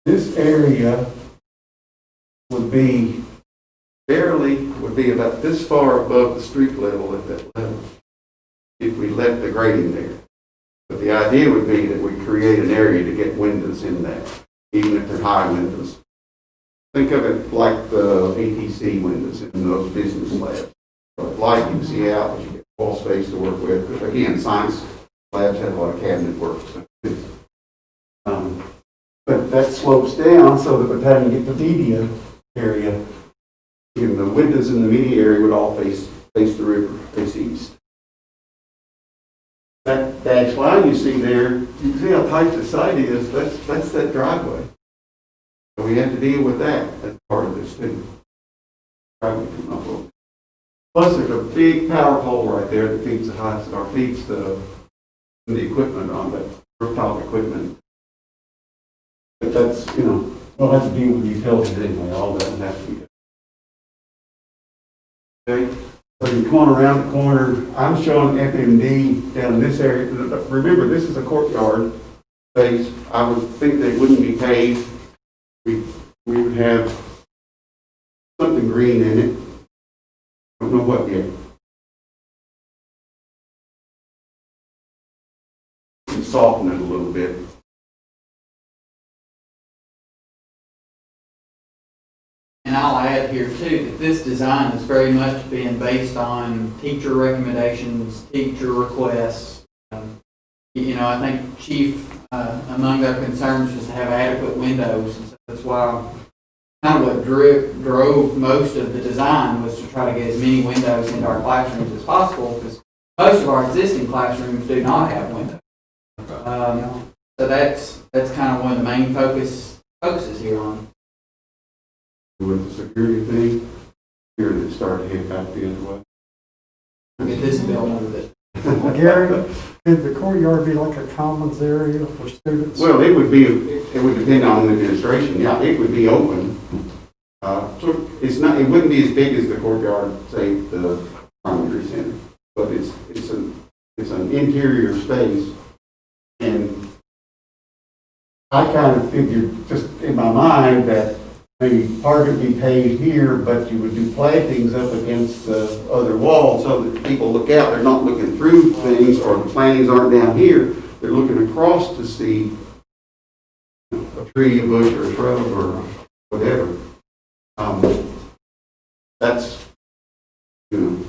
this area would be about this far above the street level at that level if we left the grading there. But the idea would be that we create an area to get windows in that, even if they're high windows. Think of it like the ATC windows in those business labs. Light you can see out, but you get wall space to work with. But again, science labs have a lot of cabinet work. But that slopes down so that by the time you get the media area, the windows in the media area would all face the river, face east. That dashed line you see there, you can see how tight the site is. That's that driveway. So we have to deal with that as part of this too. Plus, there's a big power pole right there that feeds the equipment on that rooftop equipment. But that's, we'll have to deal with utilities anyway. All that would have to be done. Okay, so you come on around the corner. I'm showing FMD down in this area. Remember, this is a courtyard space. I would think they wouldn't be paved. We would have something green in it. I don't know what yet. And soften it a little bit. And I'll add here too, that this design is very much being based on teacher recommendations, teacher requests. I think chief, among their concerns was to have adequate windows. And so that's why kind of what drove most of the design was to try to get as many windows into our classrooms as possible, because most of our existing classrooms do not have windows. So that's kind of one of the main focuses here on. With the security thing, here that started to hit back the other way. Get this built under it. Gary, could the courtyard be like a commons area for students? Well, it would depend on the administration. Yeah, it would be open. So it wouldn't be as big as the courtyard, say, the primary center, but it's an interior space. And I kind of figured just in my mind that maybe part of it be paved here, but you would do plantings up against the other wall so that people look out, they're not looking through things, or the plantings aren't down here, they're looking across to see a tree, a bush, or a shrub, or whatever. That's, down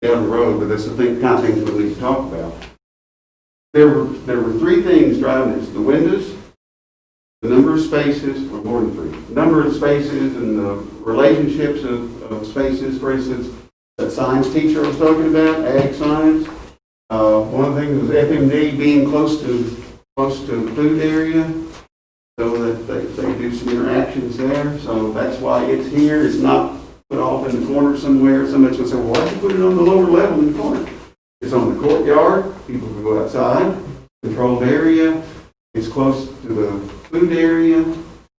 the road, but that's the kind of things we need to talk about. There were three things driving this: the windows, the number of spaces, or more than three, number of spaces and the relationships of spaces. For instance, that science teacher I was talking about, ag science. One of the things was FMD being close to the food area, so that they do some interactions there. So that's why it's here. It's not put off in the corner somewhere. Somebody's going to say, well, why'd you put it on the lower level in the corner? It's on the courtyard. People can go outside. Controlled area. It's close to the food area.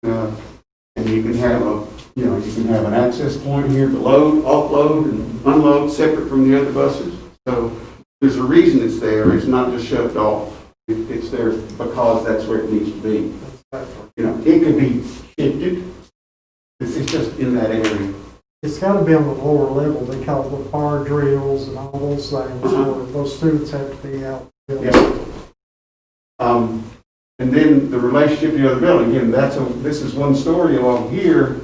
And you can have an access point here to load, offload, and unload separate from the other buses. So there's a reason it's there. It's not just shoved off. It's there because that's where it needs to be. It could be shifted. It's just in that area. It's got to be on the lower level because of the fire drills and all those things, where those students have to be out. Yeah. And then the relationship to the other building, again, this is one story along here.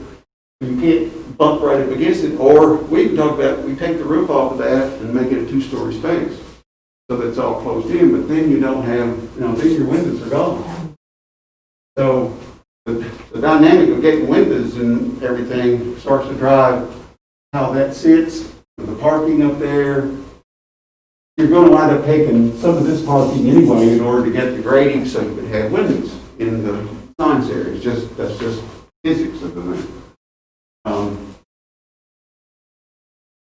You can't bump right up against it, or we can talk about, we take the roof off of that and make it a two-story space. So that it's all closed in, but then you don't have, then your windows are gone. So the dynamic of getting windows and everything starts to drive how that sits, the parking up there. You're going to wind up taking some of this parking anyway in order to get the grading so you can have windows in the science area. That's just physics of the thing.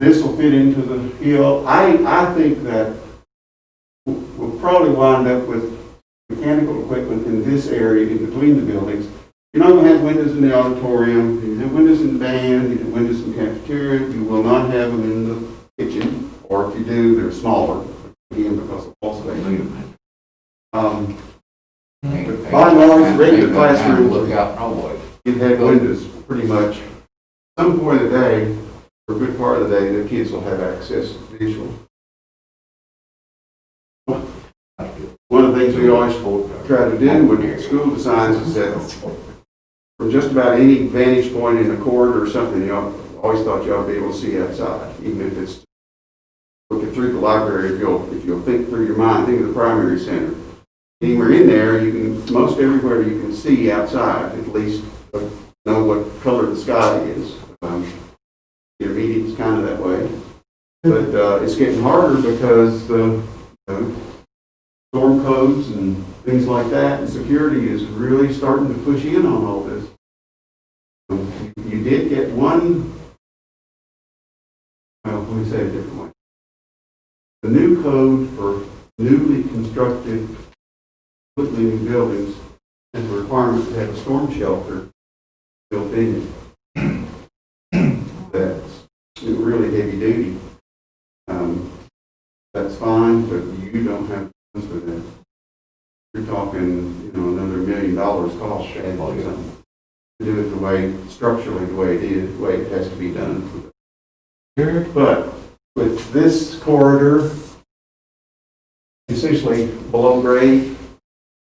This will fit into the hill. I think that we'll probably wind up with mechanical equipment in this area in between the buildings. You're not going to have windows in the auditorium. You have windows in the band. You have windows in the cafeteria. You will not have them in the kitchen, or if you do, they're smaller, again, because of wall space. By and large, regular classrooms, Look out, no way. you've had windows pretty much. Some point of the day, for a good part of the day, the kids will have access to visual. One of the things we always try to do with school designs is that from just about any vantage point in the corridor or something, you always thought you ought to be able to see outside, even if it's looking through the library. If you'll think through your mind, think of the primary center. Anywhere in there, most everywhere you can see outside, at least know what color the sky is. Intermediate is kind of that way. But it's getting harder because the storm codes and things like that, and security is really starting to push in on all this. You did get one, well, let me say it a different way. The new code for newly constructed, completely new buildings has a requirement to have a storm shelter built in it. That's really heavy duty. That's fine, but you don't have funds for that. You're talking, another $1 million cost to add something. To do it the way, structurally the way it is, the way it has to be done. But with this corridor, essentially below grade,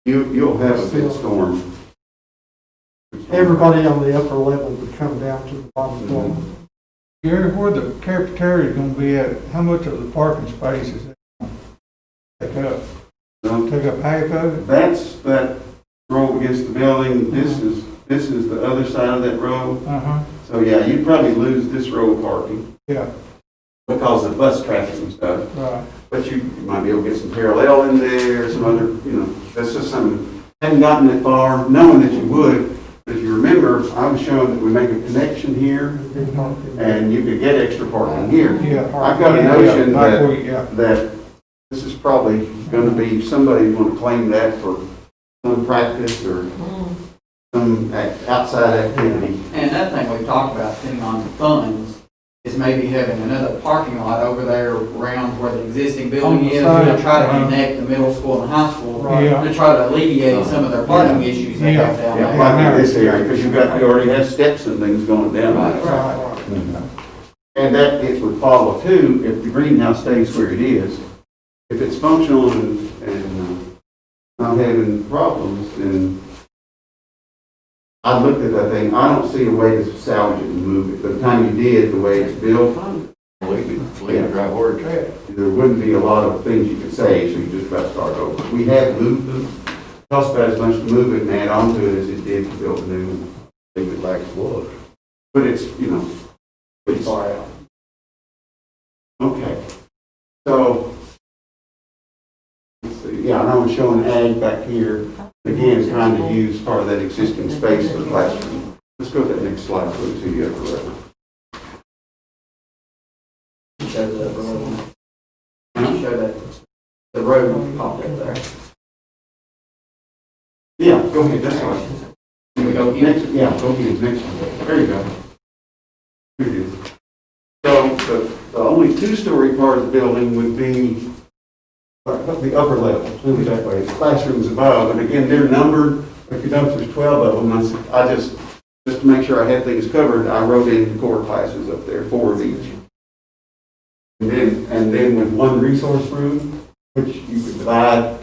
you'll have a big storm. Everybody on the upper level would come down to the bottom floor. Gary, where the cafeteria is gonna be at, how much of the parking space is it gonna take up? Take up half of it? That's that row against the building. This is the other side of that row. Uh-huh, So yeah, you'd probably lose this row of parking yeah, because of bus traffic and stuff. right. But you might be able to get some parallel in there, some other, that's just something. Haven't gotten that far, knowing that you would. But if you remember, I was showing that we make a connection here, and you could get extra parking here. Yeah. I've got a notion Yeah. that this is probably going to be, somebody's going to claim that for some practice or some outside activity. And another thing we talked about, depending on the funds, is maybe having another parking lot over there around where the existing On building the is, side, to try to right. connect the middle school and high school, Yeah. to try to alleviate some of their parking issues they have down Yeah, there. like in this area, because you already have steps and things going down. Right. Right. And that it would follow too, if the greenhouse stays where it is. If it's functional and not having problems, then I looked at that thing, I don't see a way to salvage it and move it. By the time you did, the way it's built, Leave it right where it's at. there wouldn't be a lot of things you could say, so you just about start over. We have moved them, cost about as much to move it and add on to it as it did to build a new one. Leave it like it was. But it's, pretty far out. Okay, so, let's see, yeah, and I was showing ag back here, again, trying to use part of that existing space for the classroom. Let's go to that next slide, so we can see the upper level. Show the road. Show that, the road popped up there. Yeah, go ahead, that's fine. Can we go Next, again? yeah, go ahead, next one. There you go. Here it is. So the only two-story part of the building would be the upper level, move it that way, the classrooms above, and again, they're numbered, if you notice, there's 12 of them, I just to make sure I had things covered, I wrote in the core classes up there, 4 of each. And then with one resource room, which you could divide,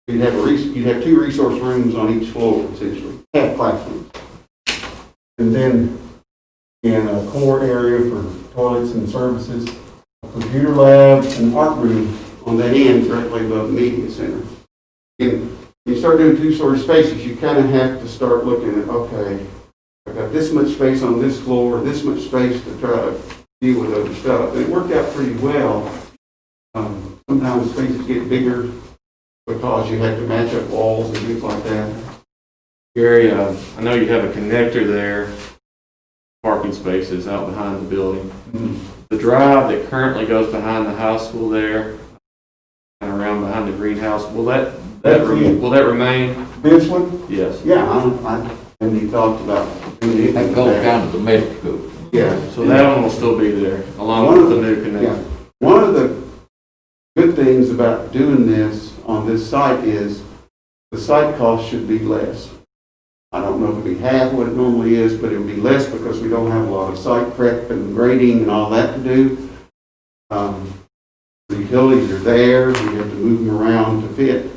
you'd have 2 resource rooms on each floor, essentially, half classrooms. And then in a core area for toilets and services, a computer lab, and art room on that end directly above the media center. And when you start doing 2-story spaces, you kind of have to start looking at, okay, I've got this much space on this floor, this much space to try to deal with other stuff. And it worked out pretty well. Sometimes spaces get bigger because you have to match up walls and things like that. Gary, I know you have a connector there, parking spaces out behind the building. The drive that currently goes behind the high school there, and around behind the greenhouse, will that remain? This one? Yes. Yeah, I and he talked about doing it. That goes down to the middle school. Yeah. So that one will still be there, along with the new Yeah. connector. One of the good things about doing this on this site is the site cost should be less. I don't know if it'll be half what it normally is, but it'll be less because we don't have a lot of site prep and grading and all that to do. The utilities are there, you have to move them around to fit.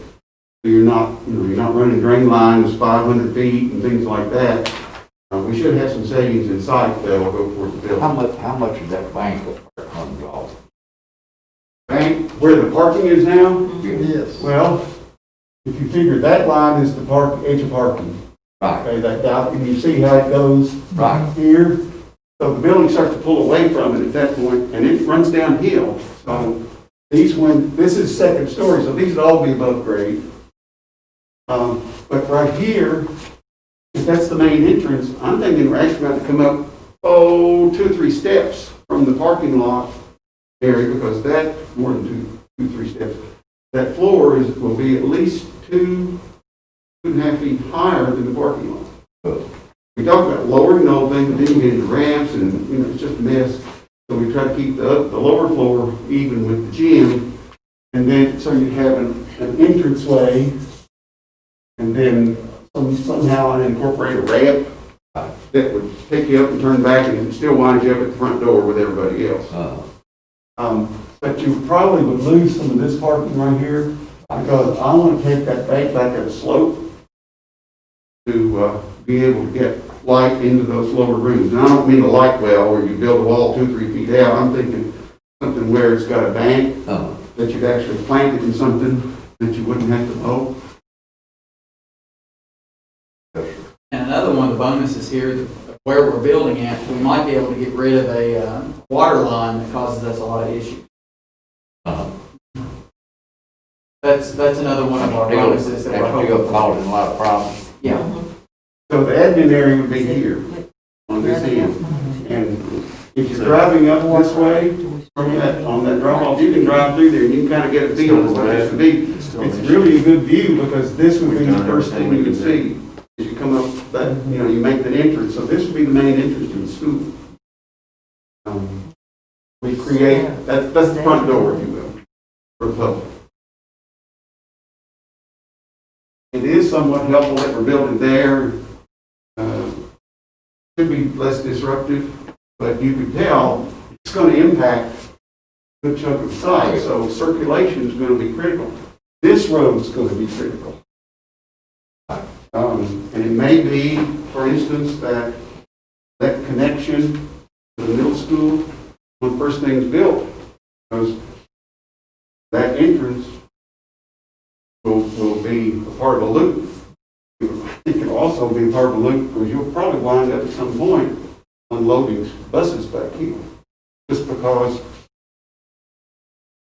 So you're not running drain lines 500 feet and things like that. We should have some savings in sight that will go towards the building. How much is that banquet comes off? Bank, where the parking is now? Yes. Well, if you figure that line is the edge of parking. Right, Okay, that down, and you see how it goes right. here? So the building starts to pull away from it at that point, and it runs downhill. So this is second story, so these would all be above grade. But right here, if that's the main entrance, I'm thinking we're actually going to come up, 2 or 3 steps from the parking lot area, because that, more than 2 or 3 steps, that floor will be at least 2.5 feet higher than the parking lot. We talked about lowering the whole thing, but then you get into ramps and, it's just a mess. So we try to keep the lower floor even with the gym. And then, so you have an entranceway, and then somehow incorporate a ramp that would pick you up and turn back and still wind you up at the front door with everybody else. But you probably would lose some of this parking right here, because I want to take that bank back at a slope to be able to get light into those lower rooms. And I don't mean a light well where you build a wall 2 or 3 feet out. I'm thinking something where it's got a bank that you've actually planted in something that you wouldn't have to mow. And another one of the bonuses here, where we're building at, we might be able to get rid of a water line that causes us a lot of issues. That's another one of our bonuses that we're That's still hoping. causing a lot of problems. Yeah. So the admin area would be here on this end. And if you're driving up this way from on that drop off, you can drive through there and you can kind of get a feel for what it should be. It's really a good view because this would be the first thing you would see as you come up that, you make that entrance. So this would be the main entrance to the school. create, that's the front door, if you will, for the public. It is somewhat helpful that we're building there. Should be less disruptive, but you could tell it's going to impact a good chunk of the site, so circulation is going to be critical. This road is going to be critical. And it may be, for instance, that connection to the middle school, when the first thing's built, because that entrance will be a part of a loop. It can also be part of a loop because you'll probably wind up at some point unloading buses back here, just because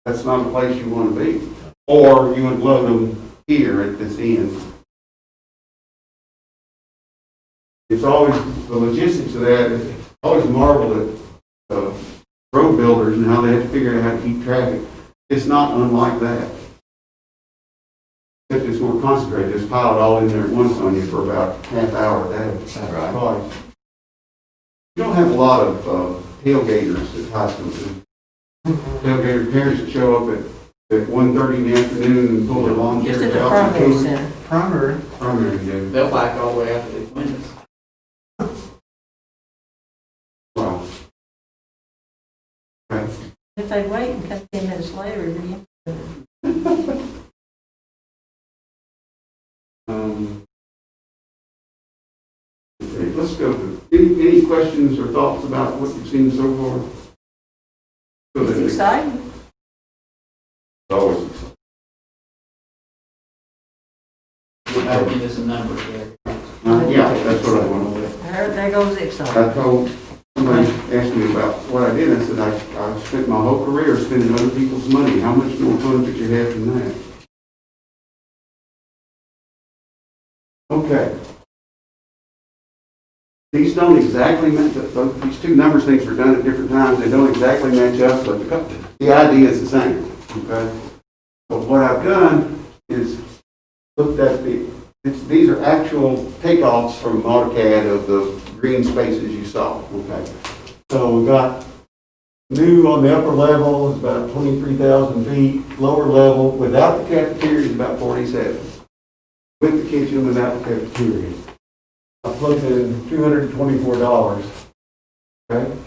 that's not a place you want to be. Or you would load them here at this end. It's always, the logistics of that, it's always marveled at road builders and how they have to figure out how to keep traffic. It's not unlike that. Except it's more concentrated. Just pile it all in there at once on you for about half hour a day. Right. Twice. You don't have a lot of tailgaters at high school. Tailgater parents that show up at 1:30 in the afternoon and pull their lawn Just chairs at the out. primary and center. Primary, Primary, yeah. They'll back all the way out to these windows. Wow. Okay. If they wait and come 10 minutes later, then Okay, let's go to, any questions or thoughts about what you've seen so far? So it's that exciting. always exciting. I'll give you some numbers there. Yeah, that's what I want to do. There goes the excitement. I told, somebody asked me about what I did, I said, I spent my whole career spending other people's money. How much more fun could you have than that? Okay. These don't exactly match up. These two numbers things were done at different times. They don't exactly match up, but the idea is the same. Okay. So what I've done is looked at these are actual takeoffs from AutoCAD of the green spaces you saw. Okay. So we got new on the upper level is about 23,000 feet. Lower level without the cafeteria is about 47. With the kitchen, without the cafeteria. I plugged in $224, okay?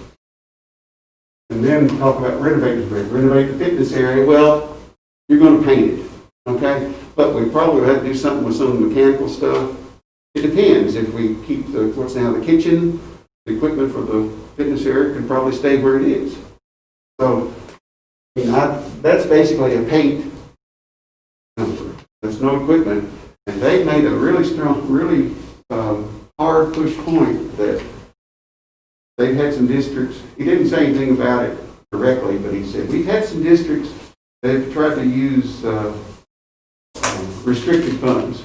And then talk about renovate the fitness area. Well, you're going to paint it, okay? But we probably have to do something with some of the mechanical stuff. It depends. If we keep what's now the kitchen, the equipment for the fitness area can probably stay where it is. So, I mean, that's basically a paint number. There's no equipment. And they made a really strong, really hard push point that they've had some districts, he didn't say anything about it directly, but he said, we've had some districts that have tried to use restricted funds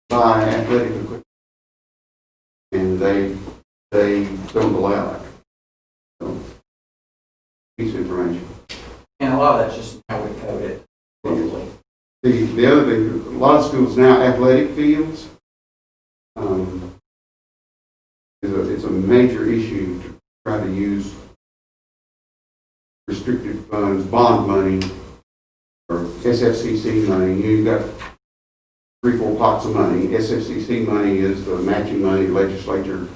by athletic equipment. And they don't allow it. So, piece of information. And a lot of that's just how we code it. Probably. The other thing, a lot of schools now, athletic fields, it's a major issue to try to use restricted funds, bond money, or SFCC money. You've got 3-4 pots of money. SFCC money is the matching money the legislature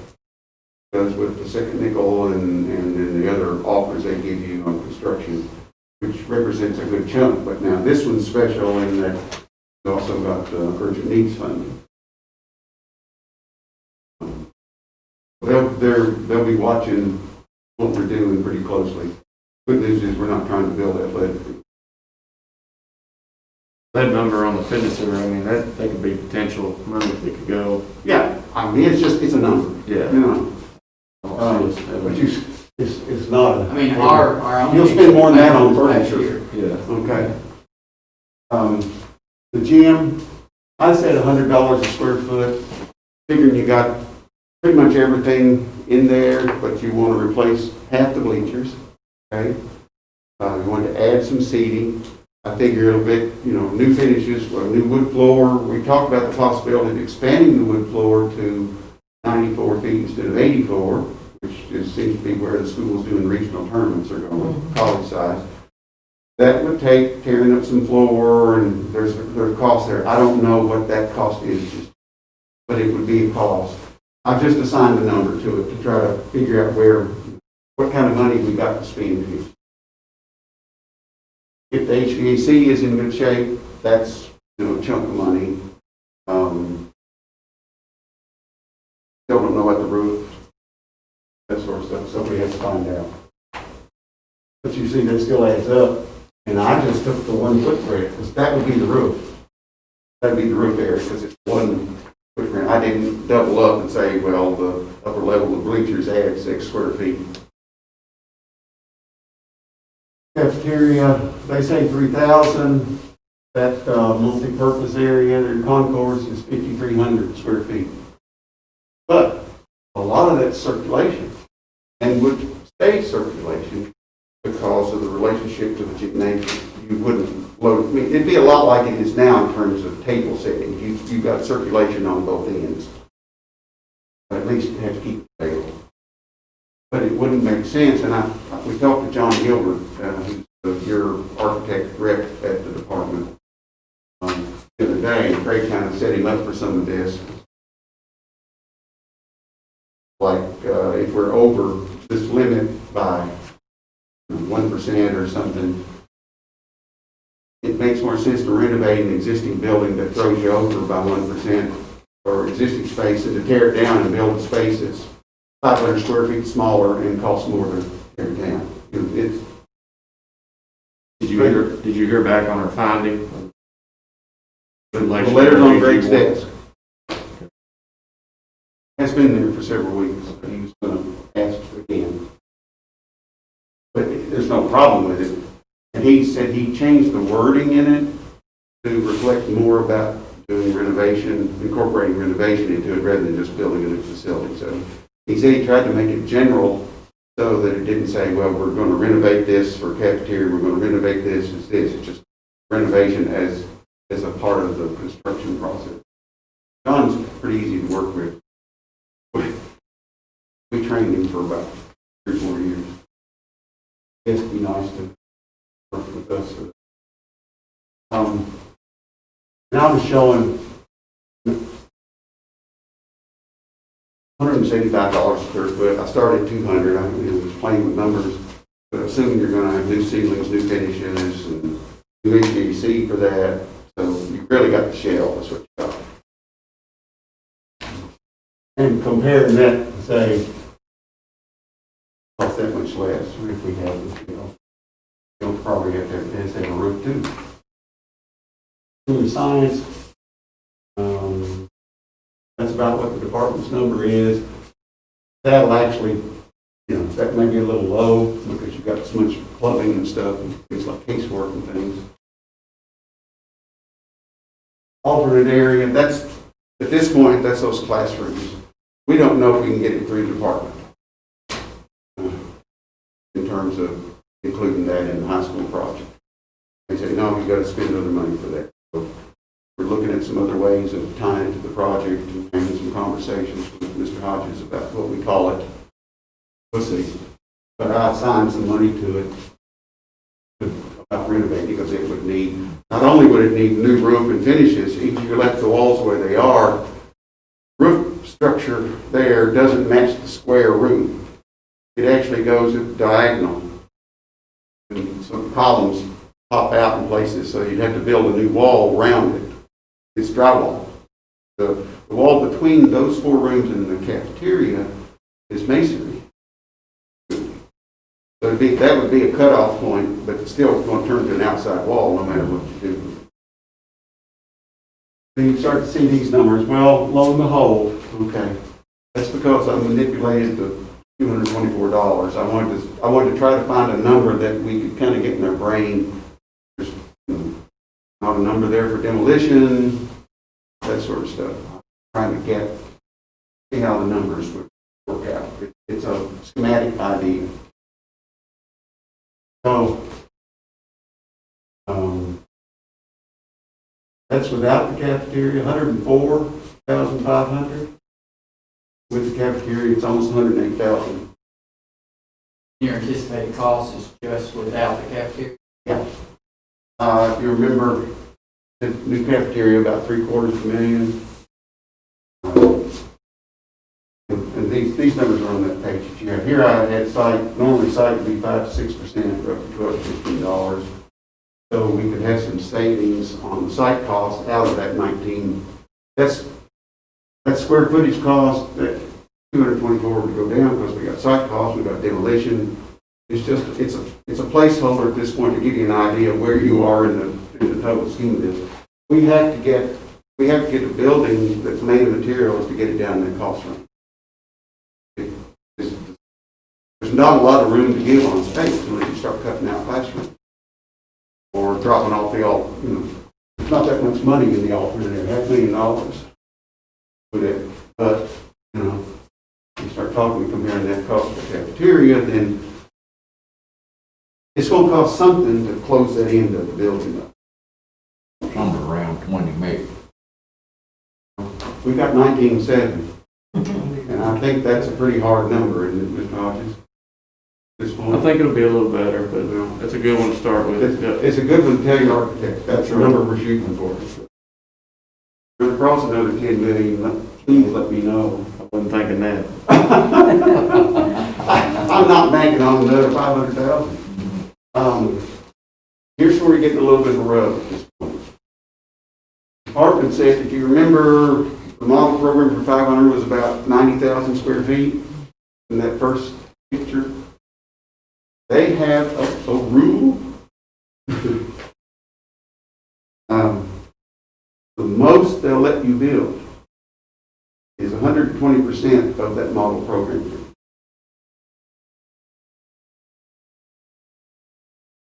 does with the second nickel and then the other offers they give you on construction, which represents a good chunk. But now this one's special in that it's also got urgent needs funding. They'll be watching what we're doing pretty closely. Good news is we're not trying to build athletic fields. That number on the fitness center, I mean, that could be potential money that could go. Yeah, I mean, it's a number. Yeah. You know, but it's not. I mean, our own. You'll spend more than that on last furniture. year. Yeah. Okay. The gym, I said $100 a square foot. Figuring you got pretty much everything in there, but you want to replace half the bleachers. Okay. You want to add some seating. I figure it'll be, new finishes, a new wood floor. We talked about the possibility of expanding the wood floor to 94 feet instead of 84. which seems to be where the schools doing regional tournaments are going, college size. That would take tearing up some floor, and there's a cost there. I don't know what that cost is, but it would be a cost. I've just assigned a number to it to try to figure out what kind of money we got to spend here. If the HVAC is in good shape, that's, a chunk of money. Still don't know what the roof, that sort of stuff, somebody has to find out. But you see, that still adds up, and I just took the 1 footprint, because that would be the roof. That'd be the roof area, because it's 1 footprint. I didn't double up and say, well, the upper level of bleachers add 6 square feet. Cafeteria, they say 3,000. That multi-purpose area, their concourse is 5,300 square feet. But a lot of that's circulation, and would stay circulation because of the relationship to the gymnasium. You wouldn't load, I mean, it'd be a lot like it is now in terms of table settings. You've got circulation on both ends. But at least you have to keep it stable. But it wouldn't make sense, and we talked to John Gilbert, who's your architect rep at the department, the other day, and Craig kind of set him up for some of this. Like, if we're over this limit by 1% or something, it makes more sense to renovate an existing building that throws you over by 1% or existing space, and to tear it down and build a space that's 500 square feet smaller and costs more to tear it down. Did you hear back on our finding? The letter's on Greg's desk. Has been there for several weeks, but he was going to ask again. But there's no problem with it. And he said he changed the wording in it to reflect more about doing renovation, incorporating renovation into it rather than just building a new facility. So he said he tried to make it general so that it didn't say, well, we're going to renovate this for cafeteria, we're going to renovate this as this. It's just renovation as a part of the construction process. John's pretty easy to work with. We trained him for about 3 or 4 years. It'd be nice to work with us. And I was showing $175 a square foot. I started at $200. I was playing with numbers, but assuming you're going to have new ceilings, new finishes, and new HVAC for that, so you really got the shell. That's what you got. And comparing that to say, cost that much less if we have, you'll probably have to have a roof too. Doing science, that's about what the department's number is. That'll actually, that may be a little low because you've got so much plumbing and stuff, and things like casework and things. Alternate area, that's, at this point, that's those classrooms. We don't know if we can get it through the department in terms of including that in the high school project. They say, no, you've got to spend other money for that. So we're looking at some other ways of tying it to the project and having some conversations with Mr. Hodges about what we call it. We'll see. But I assigned some money to it about renovating because it would need, not only would it need new roof and finishes, if you left the walls where they are, roof structure there doesn't match the square room. It actually goes diagonal. And some columns pop out in places, so you'd have to build a new wall around it. It's drywall. The wall between those 4 rooms and the cafeteria is masonry. So that would be a cutoff point, but it's still going to turn to an outside wall no matter what you do. Then you start to see these numbers. Well, lo and behold, okay, that's because I manipulated the $224. I wanted to try to find a number that we could kind of get in our brain. There's not a number there for demolition, that sort of stuff. I'm trying to see how the numbers would work out. It's a schematic idea. So, that's without the cafeteria, $104,500. With the cafeteria, it's almost $108,000. your anticipated cost is just without the cafeteria? If you remember, the new cafeteria, about $750,000. And these numbers are on that page that you have. Here I had site, normally site would be 5 to 6%, roughly $12 to $15. So we could have some savings on the site cost out of that 19. That square footage cost, that 224 would go down because we got site costs, we got demolition. It's just, it's a placeholder at this point to give you an idea of where you are in the total scheme of this. We have to get a building that's made of materials to get it down in that cost range. There's not a lot of room to give on space unless you start cutting out classrooms or dropping off the alt. There's not that much money in the alternative, $500,000 with it. But you start talking, comparing that cost to the cafeteria, then it's going to cost something to close that end of the building up. Somewhere around 20 million. We've got 1970, and I think that's a pretty hard number, isn't it, Mr. Hodges? This I point? think it'll be a little better, but that's a good one to start with. Yeah. It's a good one to tell your architect. That's the number we're shooting for. If it crosses another 10 million, please let me know. I wasn't thinking that. I'm not banking on another 500,000. Here's where we're getting a little bit of a rub at this point. Department said, if you remember, the model program for 500 was about 90,000 square feet in that first picture. They have a rule. The most they'll let you build is 120% of that model program.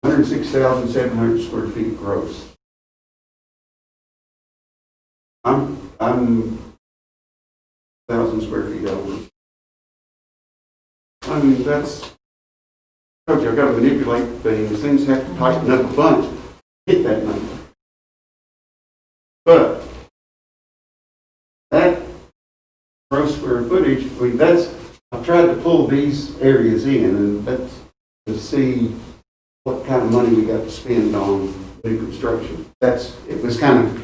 106,700 square feet gross. I'm 1,000 square feet over. I mean, that's, I've got to manipulate things. Things have to tighten up a bunch to hit that number. But that gross square footage, I mean, I've tried to pull these areas in, and that's to see what kind of money we got to spend on new construction. It was kind of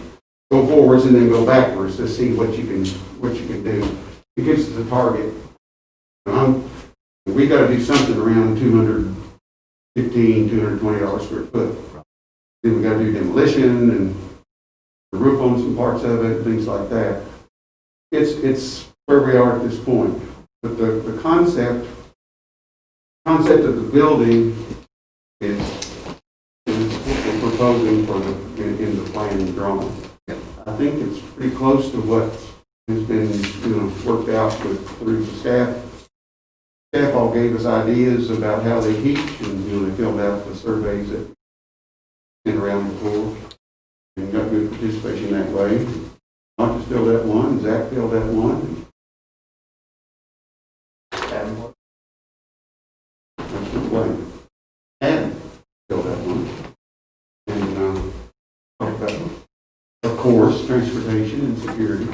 go forwards and then go backwards to see what you can do. It gives us a target. We got to do something around $215, $220 square foot. Then we got to do demolition and the roof on some parts of it, things like that. It's where we are at this point. But the concept of the building is what we're proposing in the plan and drawing. I think it's pretty close to what has been worked out through the staff. Staff all gave us ideas about how they teach, and they filled out the surveys that been around before, and got good participation that way. Not just filled that one, Zach filled that one. That's the way. And filled that one. And talk about, of course, transportation and security.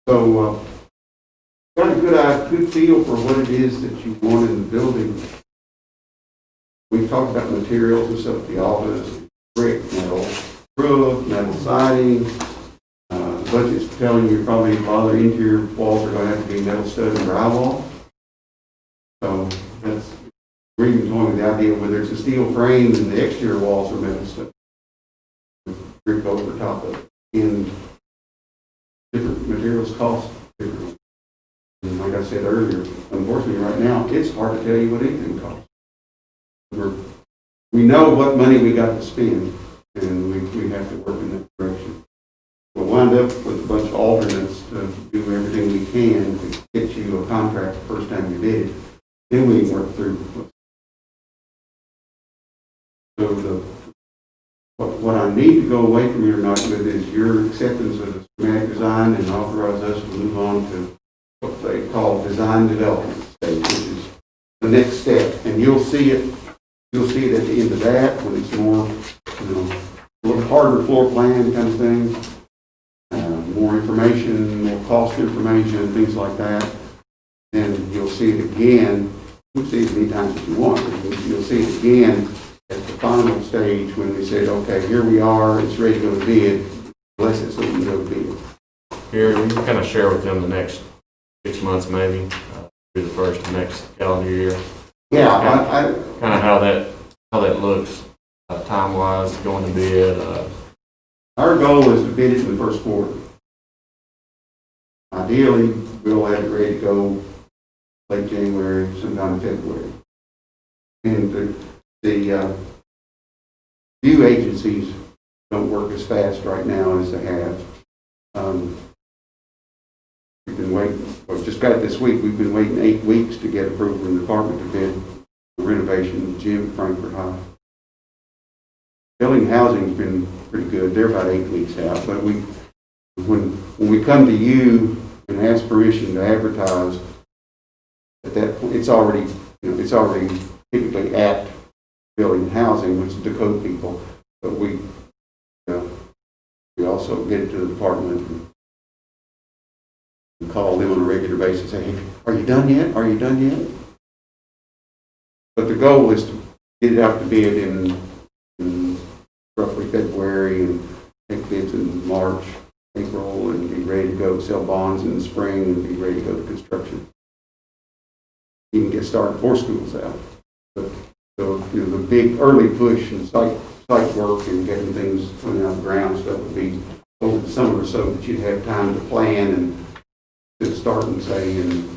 So, got a good feel for what it is that you want in the building. We've talked about materials and stuff at the office, brick, metal roof, metal siding. The budget's telling you probably all the interior walls are going to have to be metal stud and drywall. So we're even going with the idea whether it's a steel frame and the exterior walls are metal stud. Brick over top of it. And different materials cost differently. And like I said earlier, unfortunately right now, it's hard to tell you what anything costs. We know what money we got to spend, and we have to work in that direction. We'll wind up with a bunch of alternates to do everything we can to get you a contract the first time you bid it. Then we can work through. So what I need to go away from you tonight with is your acceptance of the schematic design and authorize us to move on to what they call design development stage, which is the next step. And you'll see it at the end of that when it's more, a little harder floor plan kind of thing, more information, more cost information, things like that. And you'll see it again You can see it as many times as you want, but you'll see it again at the final stage when we said, okay, here we are, it's ready to go to bid, bless it so we can go to bid. Here, you can kind of share with them the next 6 months maybe, through the first of next calendar year. Yeah, Kind of how that looks, time-wise, going to bid. our goal is to bid it in the first quarter. Ideally, we'll have it ready to go late January, sometime in February. And the few agencies don't work as fast right now as they have. We've been waiting, well, just got it this week, we've been waiting 8 weeks to get approval from the department to bid the renovation of the gym at Frankfurt High. Building housing's been pretty good, they're about 8 weeks out, but when we come to you and ask permission to advertise, at that point, it's already typically at building housing, which is the code people, but we also get it to the department and call them on a regular basis, say, hey, are you done yet? Are you done yet? But the goal is to get it out to bid in roughly February and take bids in March, April, and be ready to go sell bonds in the spring and be ready to go to construction. You can get started before school's out. But so the big early push and site work and getting things coming out of the ground stuff would be over the summer so that you'd have time to plan and to start and say in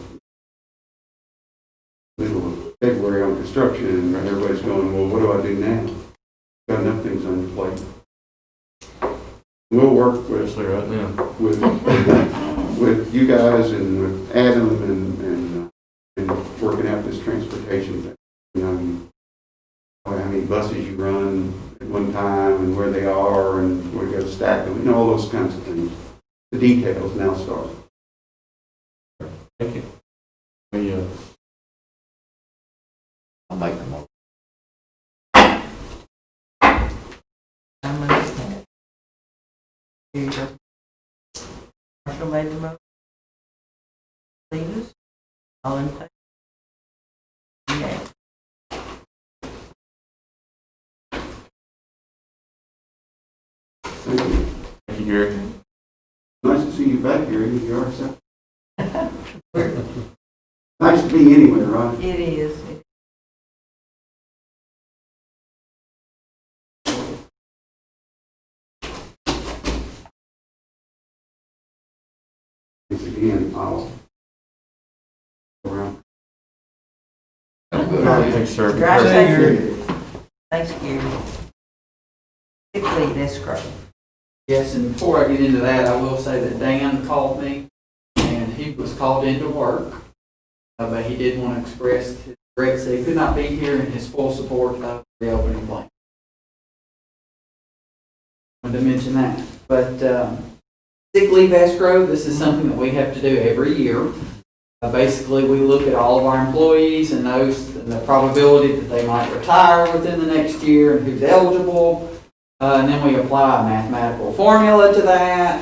middle of February on construction and everybody's going, well, what do I do now? Got enough things on your plate. We'll work with Especially right now. with you guys and with Adam and working out this transportation thing. You know, how many buses you run at one time and where they are and where you got to stack them, all those kinds of things. The details now start. Thank you. I'll make the motion. I'm gonna stand. Here you go. Marshall made the motion. Leaders, all in favor? Yes. Thank you. Thank you, Gary. Nice to see you back here. You are so. Nice to be anywhere, right? It is. Thanks again. I'll go around. Thanks, sir. Drive Thank safely. Thanks, Gary. Sick leave escrow. Yes, and before I get into that, I will say that Dan called me, and he was called into work, but he did want to express his regrets that he could not be here and his full support of the opening plan. Wanted to mention that. But sick leave escrow, this is something that we have to do every year. Basically, we look at all of our employees and the probability that they might retire within the next year and who's eligible. And then we apply a mathematical formula to that.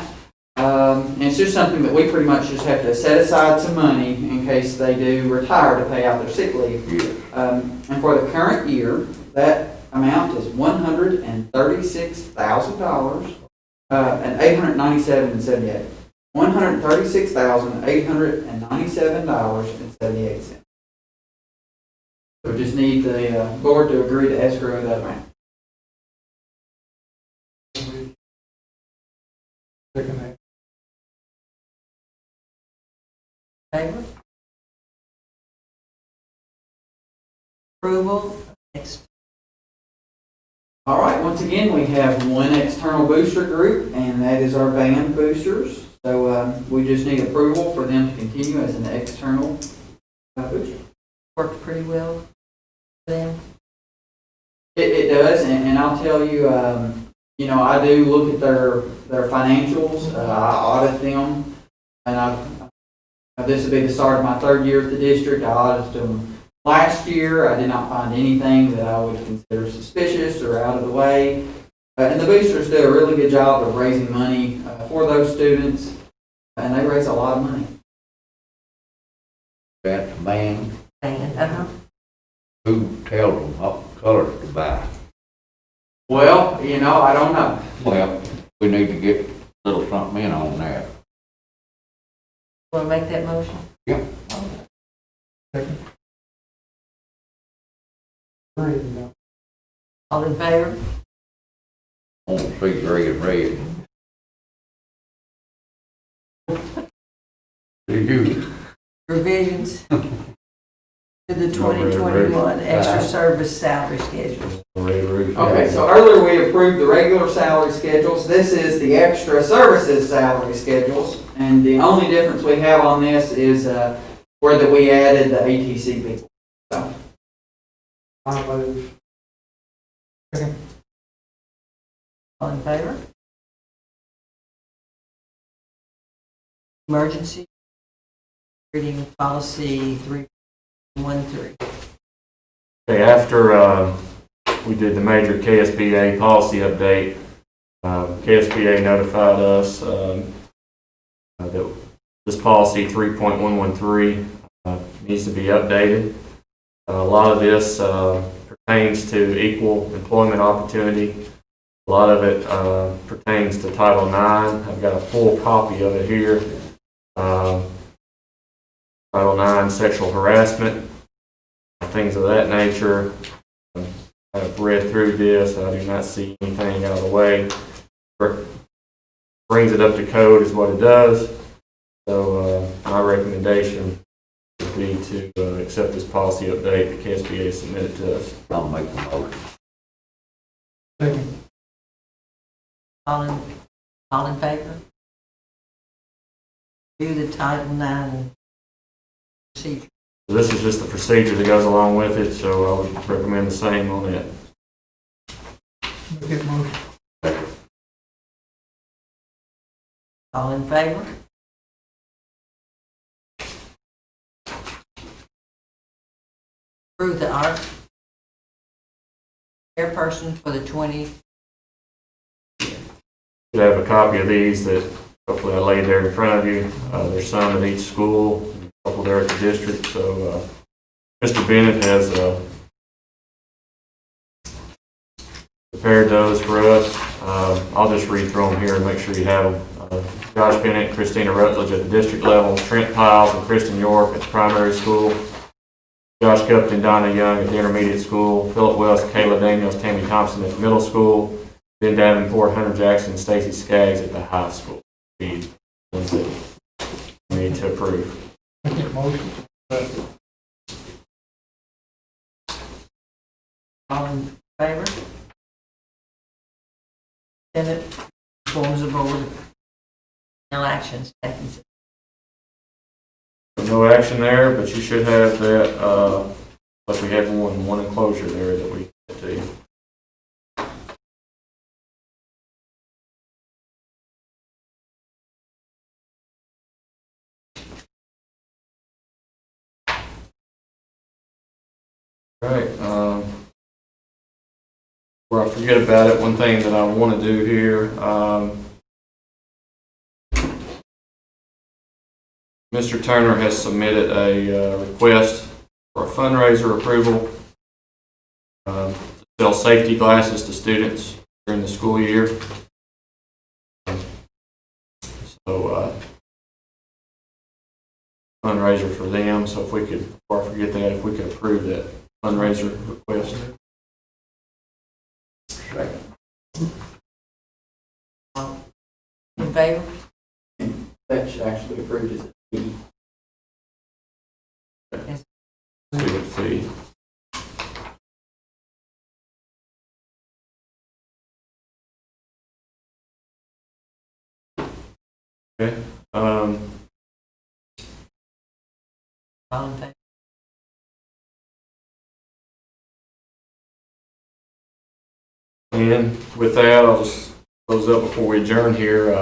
And it's just something that we pretty much just have to set aside some money in case they do retire to pay out their sick leave. And for the current year, that amount is $136,000 and $897.78. $136,897.78. So we just need the board to agree to escrow that amount. Second that. Favor? Approval? Next. All right, once again, we have one external booster group, and that is our band boosters. So we just need approval for them to continue as an external booster. Worked pretty well for them. It does, and I'll tell you, you know, I do look at their financials. I audit them, and this will be the start of my third year at the district. I audited them last year. I did not find anything that I would consider suspicious or out of the way. And the boosters do a really good job of raising money for those students, and they raise a lot of money. That's band. And, Who tells them what colors to buy? Well, I don't know. Well, we need to get a little something in on that. Want to make that motion? Yeah. All in favor? I want to see red. Do you? Revisions to the 2021 extra service salary schedules. Okay, so earlier we approved the regular salary schedules. This is the extra services salary schedules. And the only difference we have on this is where that we added the ATC people. So, All in favor? Emergency. Reading of policy 313. Okay, after we did the major KSBA policy update, KSBA notified us that this policy 3.113 needs to be updated. A lot of this pertains to equal employment opportunity. A lot of it pertains to Title IX. I've got a full copy of it here. Title IX, sexual harassment, things of that nature. I've read through this. I do not see anything out of the way. Brings it up to code is what it does. So my recommendation would be to accept this policy update that KSBA submitted to us. I'll make the motion. All in favor? Do the Title IX procedure. So this is just the procedure that goes along with it, so I would recommend the same on it. Make that motion. All in favor? Approve the art chairperson for the 20. You have a copy of these that hopefully I laid there in front of you. There's some at each school, a couple there at the district. So Mr. Bennett has prepared those for us. I'll just read through them here and make sure you have them. Josh Bennett, Christina Rutledge at the district level, Trent Piles and Kristen York at the primary school, Josh Cupton, Donna Young at the intermediate school, Philip Wells, Kayla Daniels, Tammy Thompson at the middle school, Ben Davenport, Hunter Jackson, and Stacy Skaggs at the high school. The ones that we need to approve. Make that motion. All in favor? Senate forms the board. No actions taken. No action there, but you should have that, like we had one enclosure there that we had to you. Right, before I forget about it, one thing that I want to do here, Mr. Turner has submitted a request for a fundraiser approval to sell safety glasses to students during the school year. So, fundraiser for them. So if we could, before I forget that, if we could approve that fundraiser request. In favor? that should actually be approved as a fee. Student fee. Okay, All in favor? and with that, I'll just close up before we adjourn here.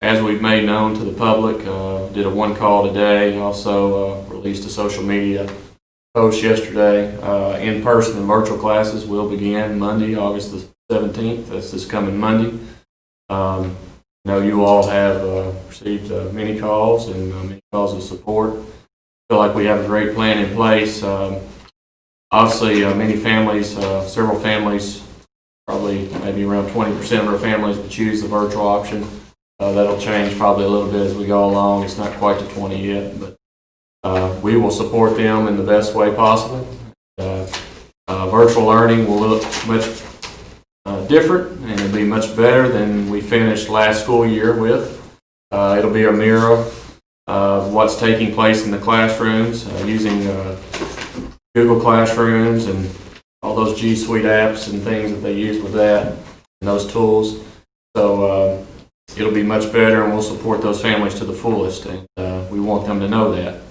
As we've made known to the public, did a one call today, also released a social media post yesterday. In-person and virtual classes will begin Monday, August the 17th. That's this coming Monday. I know you all have received many calls and many calls of support. feel like we have a great plan in place. Obviously, many families, several families, probably maybe around 20% of our families would choose the virtual option. That'll change probably a little bit as we go along. It's not quite to 20 yet, but we will support them in the best way possible. Virtual learning will look much different, and it'll be much better than we finished last school year with. It'll be a mirror of what's taking place in the classrooms, using Google Classrooms and all those G Suite apps and things that they use with that and those tools. So it'll be much better, and we'll support those families to the fullest, and we want them to know that.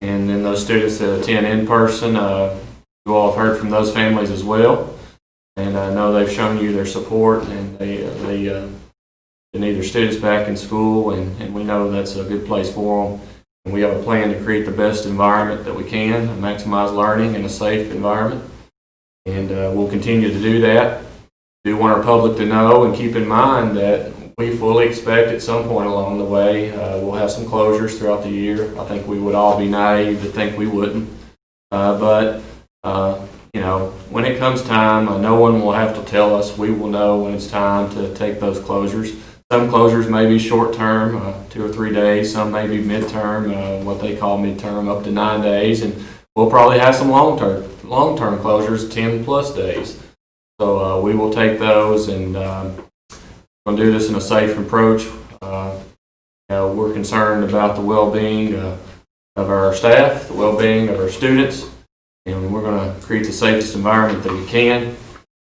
And then those students that attend in person, you all have heard from those families as well, and I know they've shown you their support, and they need their students back in school, and we know that's a good place for them. And we have a plan to create the best environment that we can, and maximize learning in a safe environment, and we'll continue to do that. We do want our public to know and keep in mind that we fully expect at some point along the way we'll have some closures throughout the year. I think we would all be naive to think we wouldn't, but you know, when it comes time, no one will have to tell us. We will know when it's time to take those closures. Some closures may be short-term, 2 or 3 days. Some may be midterm, what they call midterm, up to 9 days. And we'll probably have some long-term closures, 10-plus days. So we will take those, and we're going to do this in a safe approach. We're concerned about the well-being of our staff, the well-being of our students, and we're going to create the safest environment that we can.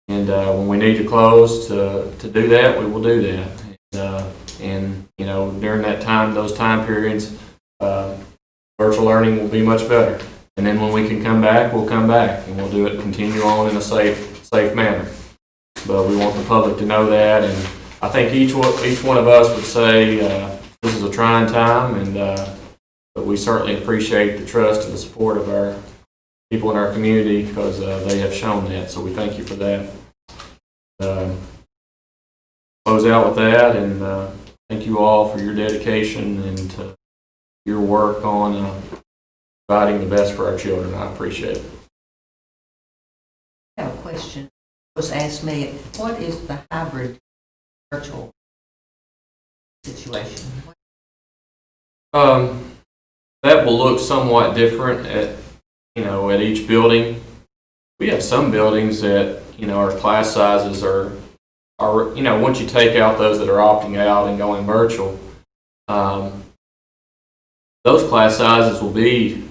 And when we need to close to do that, we will do that. And you know, during that time, those time periods, virtual learning will be much better. And then when we can come back, we'll come back, and we'll do it, continue on in a safe manner. But we want the public to know that, and I think each one of us would say this is a trying time, and but we certainly appreciate the trust and the support of our people in our community, because they have shown that. So we thank you for that. Close out with that, and thank you all for your dedication and your work on providing the best for our children. I appreciate it. I have a question. Was asked me, what is the hybrid virtual situation? That will look somewhat different at each building. We have some buildings that, our class sizes are once you take out those that are opting out and going virtual, those class sizes will be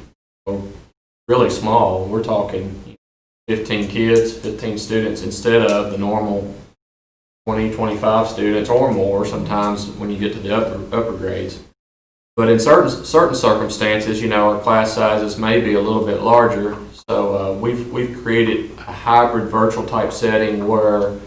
really small. We're talking 15 kids, 15 students, instead of the normal 20, 25 students or more sometimes when you get to the upper grades. But in certain circumstances, our class sizes may be a little bit larger. So we've created a hybrid virtual type setting where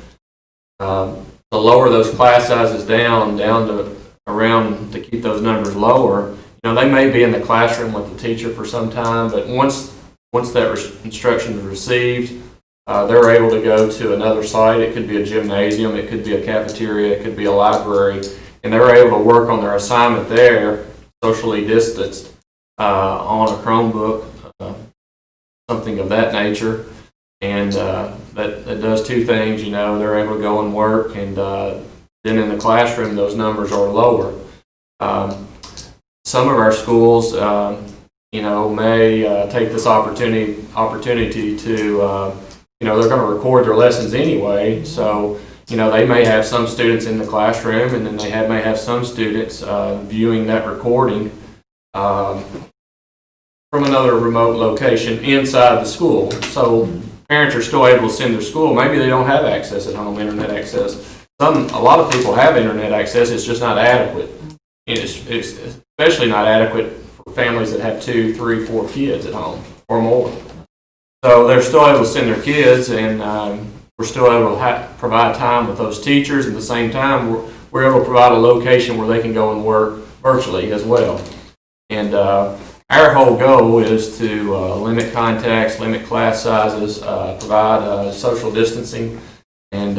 to lower those class sizes down to around, to keep those numbers lower. They may be in the classroom with the teacher for some time, but once that instruction is received, they're able to go to another site. It could be a gymnasium, it could be a cafeteria, it could be a library, and they're able to work on their assignment there, socially distanced, on a Chromebook, something of that nature. And that does two things. They're able to go and work, and then in the classroom, those numbers are lower. Some of our schools, may take this opportunity to, they're going to record their lessons anyway. So, they may have some students in the classroom, and then they may have some students viewing that recording from another remote location inside the school. So parents are still able to send their school. Maybe they don't have access at home, internet access. A lot of people have internet access. It's just not adequate. It's especially not adequate for families that have 2, 3, 4 kids at home or more. So they're still able to send their kids, and we're still able to provide time with those teachers. At the same time, we're able to provide a location where they can go and work virtually as well. And our whole goal is to limit contacts, limit class sizes, provide social distancing. And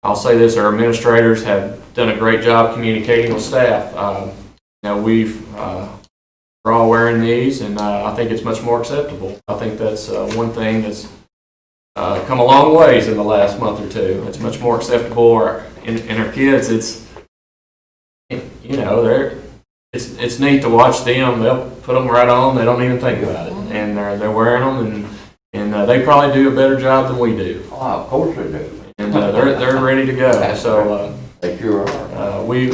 I'll say this, our administrators have done a great job communicating with staff. We've we're all wearing these, and I think it's much more acceptable. I think that's one thing that's come a long ways in the last month or two. It's much more acceptable. In our kids, it's, you know, it's neat to watch them. They'll put them right on. They don't even think about it, and they're wearing them, and they probably do a better job than we do. Oh, of course they do. And they're ready to go. So They sure are. we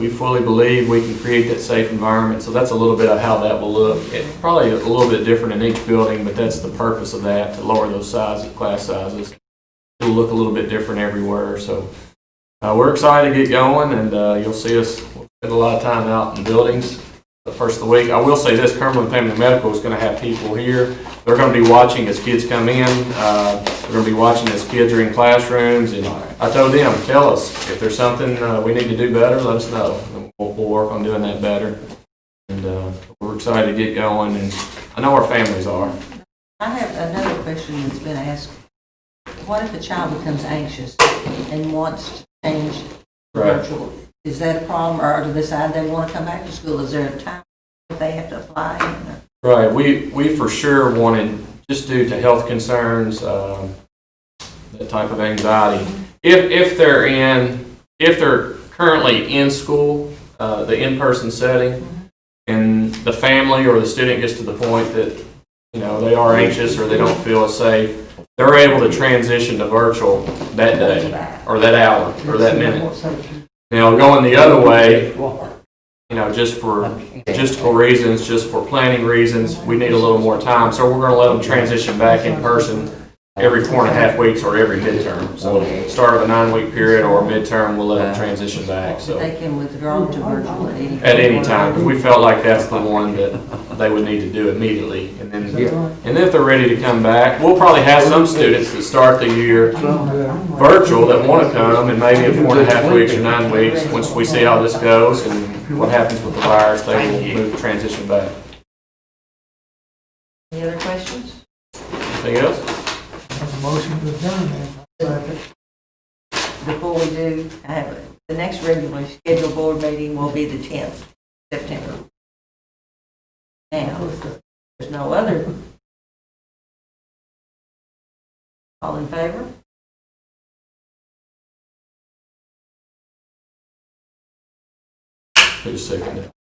fully believe we can create that safe environment. So that's a little bit of how that will look. It's probably a little bit different in each building, but that's the purpose of that, to lower those class sizes. It'll look a little bit different everywhere. So we're excited to get going, and you'll see us spend a lot of time out in buildings the first of the week. I will say this, Cumberland Family Medical is going to have people here. They're going to be watching as kids come in. They're going to be watching as kids are in classrooms. And I told them, tell us if there's something we need to do better, let us know. And we'll work on doing that better. And we're excited to get going, and I know our families are. I have another question that's been asked. What if a child becomes anxious and wants to change virtual? Is that a problem, or do they decide they want to come back to school? Is there a time that they have to apply? Right. We for sure wanted, just due to health concerns, that type of anxiety. If they're currently in school, the in-person setting, and the family or the student gets to the point that, you know, they are anxious or they don't feel as safe, they're able to transition to virtual that day or that hour or that minute. Now, going the other way, you know, just for logistical reasons, just for planning reasons, we need a little more time. So we're going to let them transition back in person every 4.5 weeks or every midterm. So start of a 9-week period or midterm, we'll let them transition back. So They can withdraw to virtual at any time, because we felt like that's the one that they would need to do immediately. And then if they're ready to come back, we'll probably have some students that start the year virtual that want to come, and maybe in 4.5 weeks or 9 weeks, once we see how this goes and what happens with the virus, they will transition back. Any other questions? Anything else? Motion to adjourn then. Before we do, the next regularly scheduled board meeting will be the 10th September. Now, there's no other. All in favor? Who's second?